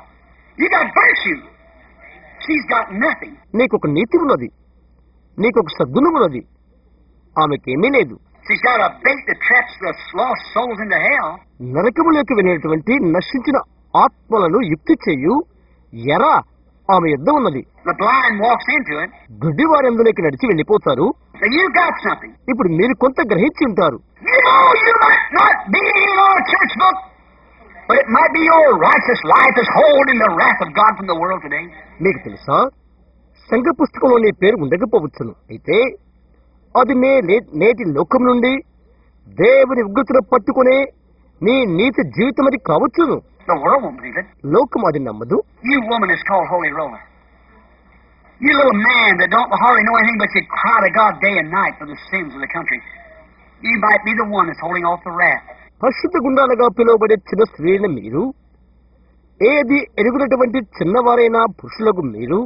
You got virtue. She's got nothing. నీకొక నీతి ఉన్నది. నీకొక సద్గుణం ఉన్నది. ఆమెకేమీ లేదు. She's got a bait that traps the lost souls into hell. నరకములోకి వెళ్ళినటువంటి నశించిన ఆత్మలను యుక్తి చేయు ఎర ఆమె యుద్ధ ఉన్నది. The blind walks into it. గుడ్డి వారి అందులోకి నడిచి వెళ్ళిపోతారు. So you got something. ఇప్పుడు మీరు కొంత గ్రహించి ఉంటారు. You know you might not be in our church book, but it might be your righteous life is holding the wrath of God from the world today. మీకు తెలుసా, సంఘ పుస్తకంలో నీ పేరు ఉండకపోవచ్చును. అయితే అది నేటి లోకం నుండి దేవుని ఉగ్రతను పట్టుకునే నీ నీతి జీవితం అది కావచ్చును. The world won't believe it. లోకం అది నమ్మదు. You woman is called Holy Roller. You little man that don't hardly know anything but you cry to God day and night for the sins of the country. You might be the one that's holding off the wrath. పరిశుద్ధ గుండాలుగా పిలువబడే చిన్న స్త్రీని మీరు, ఏది ఎరుగునటువంటి చిన్నవారైన పురుషులకు మీరు,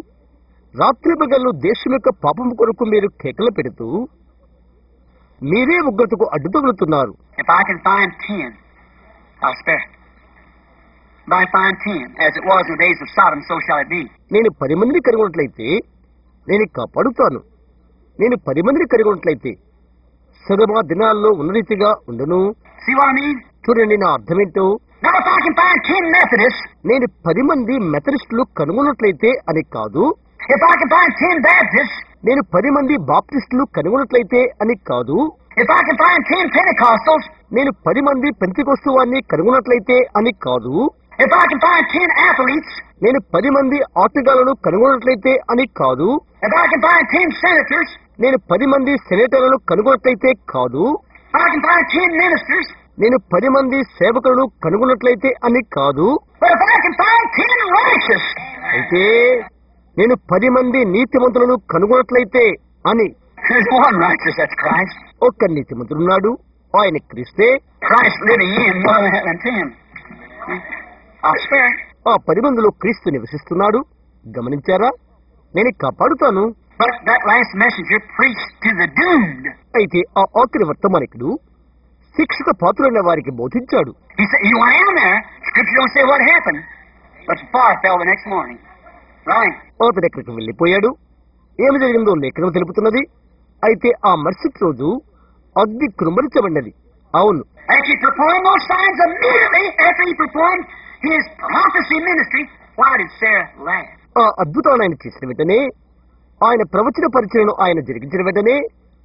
రాత్రి పగళ్ళు దేశం యొక్క పాపం కొరకు మీరు కేకలు పెడుతూ మీరే ఉగ్రతకు అడ్డు తగులుతున్నారు. If I can find 10, I'll spare it. If I find 10, as it was in the days of Sodom, so shall it be. నేను 10 మందిని కనుగొన్నట్లయితే నేను కాపాడుతాను. నేను 10 మందిని కనుగొన్నట్లయితే సదమా దినాల్లో ఉన్న రీతిగా ఉండును. See what I mean? చూడండి నా అర్థమేంటో. Now if I can find 10 Methodists, నేను 10 మంది మెథడిస్టులు కనుగొన్నట్లయితే అని కాదు. if I can find 10 Baptists, నేను 10 మంది బాప్టిస్టులు కనుగొన్నట్లయితే అని కాదు. if I can find 10 Pentecostals, నేను 10 మంది పెంతెకొస్తు వారిని కనుగొన్నట్లయితే అని కాదు. if I can find 10 athletes, నేను 10 మంది ఆటగాళ్లను కనుగొన్నట్లయితే అని కాదు. if I can find 10 senators, నేను 10 మంది సెనేటర్లను కనుగొన్నట్లయితే కాదు. if I can find 10 ministers, నేను 10 మంది సేవకులను కనుగొన్నట్లయితే అని కాదు. but if I can find 10 righteous, అయితే నేను 10 మంది నీతిమంతులను కనుగొన్నట్లయితే అని. there's one righteous, that's Christ. ఒక్క నీతిమంతుడున్నాడు, ఆయన క్రీస్తే. Christ living in more than 10. I'll spare it. ఆ 10 మందిలో క్రీస్తు నివసిస్తున్నాడు. గమనించారా? నేను కాపాడుతాను. But that last messenger preached to the doomed. అయితే ఆ ఆఖరి వర్తమానికుడు శిక్షక పాత్రులైన వారికి బోధించాడు. He said, you went down there. Scripture don't say what happened, but the fire fell the next morning. Right. అతడు ఎక్కడికి వెళ్ళిపోయాడు. ఏమి జరిగిందో లేఖనం తెలుపుతున్నది. అయితే ఆ మరుసటి రోజు అగ్ని కృమ్మరించబడినది. అవును. After he performed those signs, immediately after he performed his prophecy ministry, why did Sarah laugh? ఆ అద్భుతాన్ని ఆయన చేసిన వెంటనే, ఆయన ప్రవచన పరిచయను ఆయన జరిగించిన వెంటనే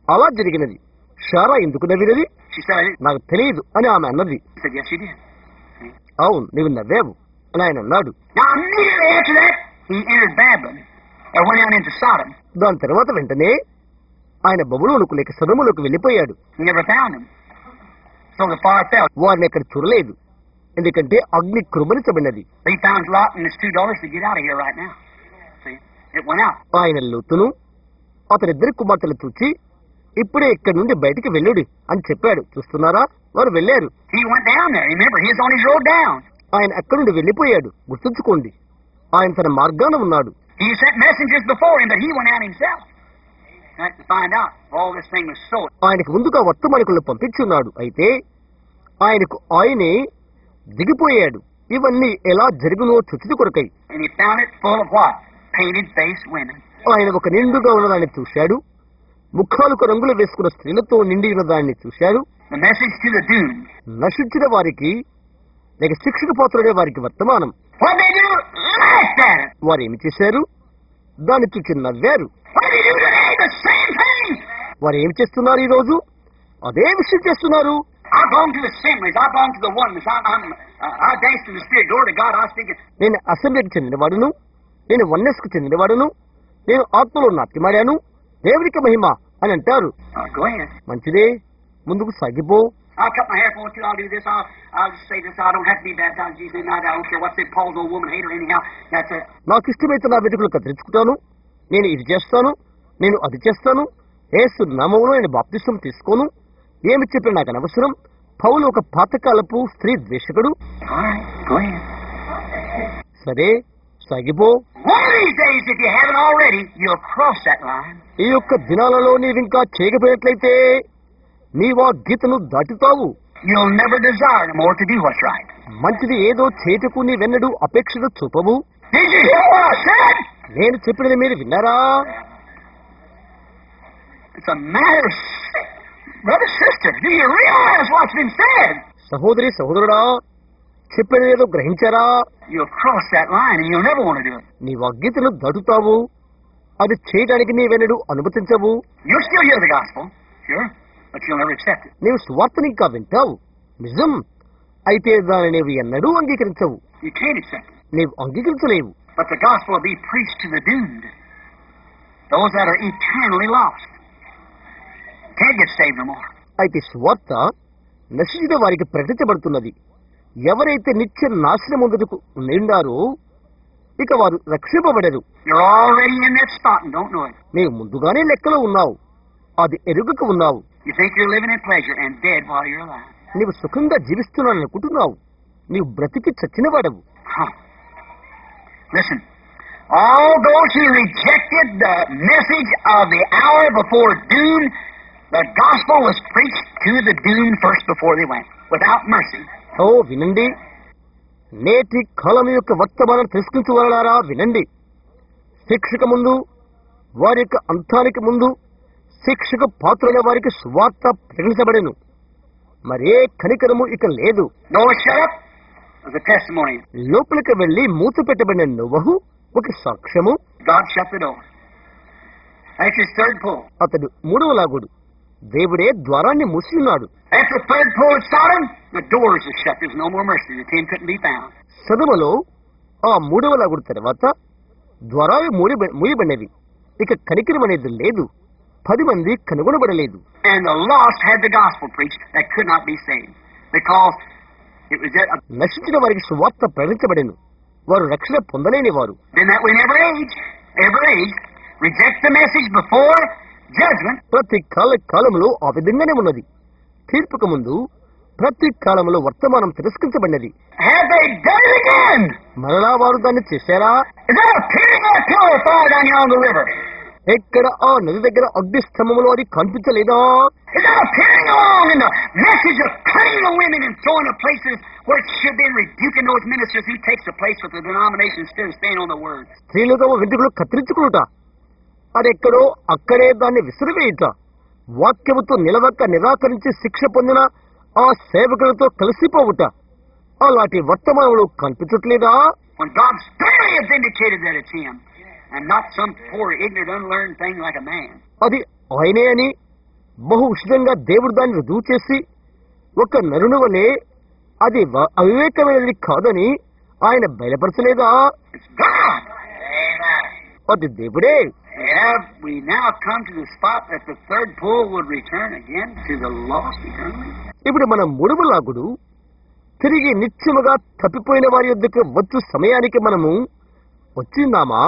అలా జరిగినది. షారా ఎందుకు నవ్వినది? She said, నాకు తెలియదు అని ఆమె అన్నది. he said, yes, she did. అవును, నీవు నవ్వావు అని ఆయన అన్నాడు. Now, immediately after that, he entered Babylon, or went out into Sodom. దాని తర్వాత వెంటనే ఆయన బబులోనుకు లేక సొదొములోకి వెళ్ళిపోయాడు. He never found him. So the fire fell. వారిని అక్కడ చూడలేదు, ఎందుకంటే అగ్ని కృమ్మరించబడినది. He found Lot and his 2 daughters to get out of here right now. See, it went out. ఆయన లోతును అతని 2 కుమార్తెలు చూచి ఇప్పుడే ఇక్కడి నుండి బయటికి వెళ్ళుడి అని చెప్పాడు. చూస్తున్నారా, వారు వెళ్ళారు. He went down there. Remember, he was on his road down. ఆయన అక్కడి నుండి వెళ్ళిపోయాడు. గుర్తుంచుకోండి, ఆయన తన మార్గాన ఉన్నాడు. He sent messengers before him, but he went out himself. Had to find out if all this thing was so. ఆయనకు ముందుగా వర్తమానికులను పంపించున్నాడు. అయితే ఆయనకు ఆయనే దిగిపోయాడు. ఇవన్నీ ఎలా జరుగునో చుచుడు కొరకై. And he found it full of what? Painted faced women. ఆయన ఒక నిండుగా ఉన్నదాన్ని చూశాడు. ముఖాలకు రంగులు వేసుకున్న స్త్రీలతో నిండి ఉన్న దాన్ని చూశాడు. The message to the doomed. నశించిన వారికి లేక శిక్షక పాత్రులైన వారికి వర్తమానం. What did they do? Laughed at it. వారు ఏమి చేశారు? దాన్ని చూచి నవ్వారు. What did they do today? The same thing. వారు ఏమి చేస్తున్నారు ఈ రోజు? అదే విషయం చేస్తున్నారు. I belong to the assemblies. I belong to the oneness. I danced in the spirit. Glory to God. I was thinking. నేను అసెంబ్లీకి చెందినవాడును, నేను వన్నెస్ కు చెందినవాడును, నేను ఆత్మలో నాట్యమాడాను, దేవునికి మహిమ అని అంటారు. Go ahead. మంచిదే, ముందుకు సాగిపో. I'll cut my hair if I want to. I'll do this. I'll just say this. I don't have to be baptized in Jesus' name. I don't care what they Paul's old woman hater anyhow. That's it. నాకు ఇష్టమైతే నా వెంట్రుకలు కత్తిరించుకుంటాను, నేను ఇది చేస్తాను, నేను అది చేస్తాను, యేసు నామములో నేను బాప్తిసం తీసుకోను, ఏమి చెప్పినా నాకు అనవసరం. పౌలు ఒక పాతకాలపు స్త్రీ ద్వేషకుడు. సరే సాగిపో. ఈ యొక్క దినాలలో నీవింకా చేయకపోయినట్లయితే నీవా గీతను దాటుతావు. మంచిది ఏదో చేటుకు నీవెన్నడూ అపేక్షను చూపవు. నేను చెప్పినది మీరు విన్నారా? సహోదరి సహోదరుడా, చెప్పినదేదో గ్రహించారా? నీ వాగ్గీతను దాటుతావు, అది చేయడానికి నీవెన్నడూ అనుమతించవు. నీవు స్వార్థని ఇంకా వింటావు, నిజం, అయితే దాన్ని నీవు ఎన్నడూ అంగీకరించవు. నీవు అంగీకరించలేవు. అయితే స్వార్థ నశించిన వారికి ప్రకటించబడుతున్నది. ఎవరైతే నిత్య నాశనముందుకు నిండారో ఇక వారు రక్షింపబడరు. నీవు ముందుగానే లెక్కలో ఉన్నావు, అది ఎరుగక ఉన్నావు. నీవు సుఖంగా జీవిస్తున్నాననుకుంటున్నావు, నీవు బ్రతికి చచ్చినవాడవు. All those who rejected the message of the hour before doom, the gospel was preached to the doomed first before they went, without mercy. ఓ వినండి, నేటి కాలం యొక్క వర్తమానం తెలుసుకుంటున్నారా? వినండి. శిక్షకు ముందు, వారి యొక్క అంతానికి ముందు శిక్షకు పాత్రులైన వారికి స్వార్థ ప్రకటించబడెను. మరే కనికరము ఇక లేదు. లోపలికి వెళ్లి మూత పెట్టబడిన నోవహు ఒక సాక్ష్యము. అతడు మూడవ లాగుడు. దేవుడే ద్వారాన్ని మూసిన్నాడు. సదమలో ఆ మూడవ లాగుడు తర్వాత ద్వారాలు మూయబడినవి. ఇక కనికరం అనేది లేదు. 10 మంది కనుగొనబడలేదు. నశించిన వారికి సువార్త ప్రకటించబడెను, వారు రక్షణ పొందలేని వారు. ప్రతి కాలంలో ఆ విధంగానే ఉన్నది. తీర్పుకు ముందు ప్రతి కాలంలో వర్తమానం తిరస్కరించబడినది. మరలా వారు దాన్ని చేశారా? ఎక్కడ ఆ నది దగ్గర అగ్ని స్తంభములో అది కనిపించలేదా? స్త్రీలు తమ వెంట్రుకలు కత్తిరించుకునుట, అదెక్కడో అక్కడే దాన్ని విసిరివేయుట, వాక్యముతో నిలవక నిరాకరించి శిక్ష పొందిన ఆ సేవకులతో కలిసిపోవుట, అలాంటి వర్తమానంలో కనిపించట్లేదా? అది ఆయనే అని బహు ఉచితంగా దేవుడు దాన్ని రుజువు చేసి, ఒక నరుని వలె అది అవివేకమైనది కాదని ఆయన బయలుపరచలేదా? అది దేవుడే. ఇప్పుడు మన మూడవ లాగుడు తిరిగి నిత్యముగా తప్పిపోయిన వారి యొద్దకు వచ్చు సమయానికి మనము వచ్చిందామా?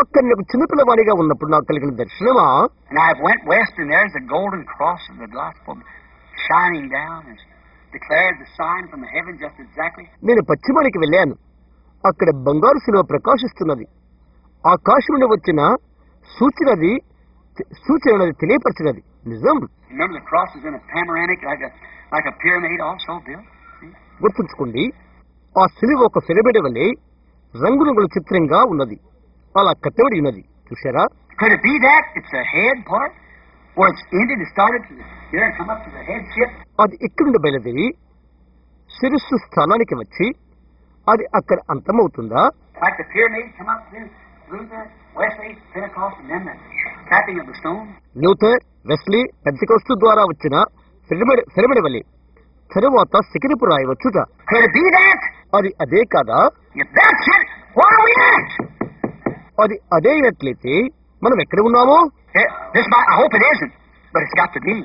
అక్కడ నాకు చిన్నపిల్లవాడిగా ఉన్నప్పుడు నాకు కలిగిన దర్శనమా? నేను పశ్చిమానికి వెళ్ళాను, అక్కడ బంగారు శిలువ ప్రకాశిస్తున్నది. ఆకాశం నుండి వచ్చిన సూచనది తెలియపరచినది. నిజం. గుర్తుంచుకోండి, ఆ శిలువ ఒక పిరమిడ్ వలె రంగురంగుల చిత్రంగా ఉన్నది, అలా కట్టబడి ఉన్నది. చూశారా? అది ఇక్కడ నుండి బయలుదేరి శిరస్సు స్థానానికి వచ్చి అది అక్కడ అంతమవుతుందా? న్యూథర్, వెస్లీ, పెంతెకోస్తు ద్వారా వచ్చిన పిరమిడ్ వలె తరువాత శిఖరపు రాయవచ్చుట. అది అదే కాదా? అది అదే అయినట్లయితే మనం ఎక్కడ ఉన్నామో? But it's got to be.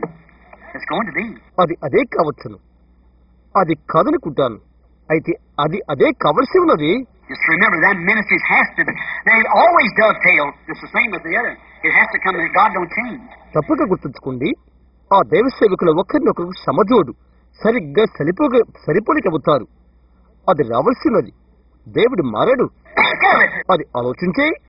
It's going to be. అది అదే కావచ్చును. అది కాదనుకుంటాను. అయితే అది అదే కావలసి ఉన్నది. Just remember that ministries has to be. They always dovetail. It's the same as the other. It has to come that God don't change. తప్పక గుర్తుంచుకోండి, ఆ దైవ సేవకులు ఒకరినొకరు సమజోడు సరిగ్గా సరిపోలికవుతారు. అది రావాల్సినది. దేవుడు మారాడు. అది ఆలోచించే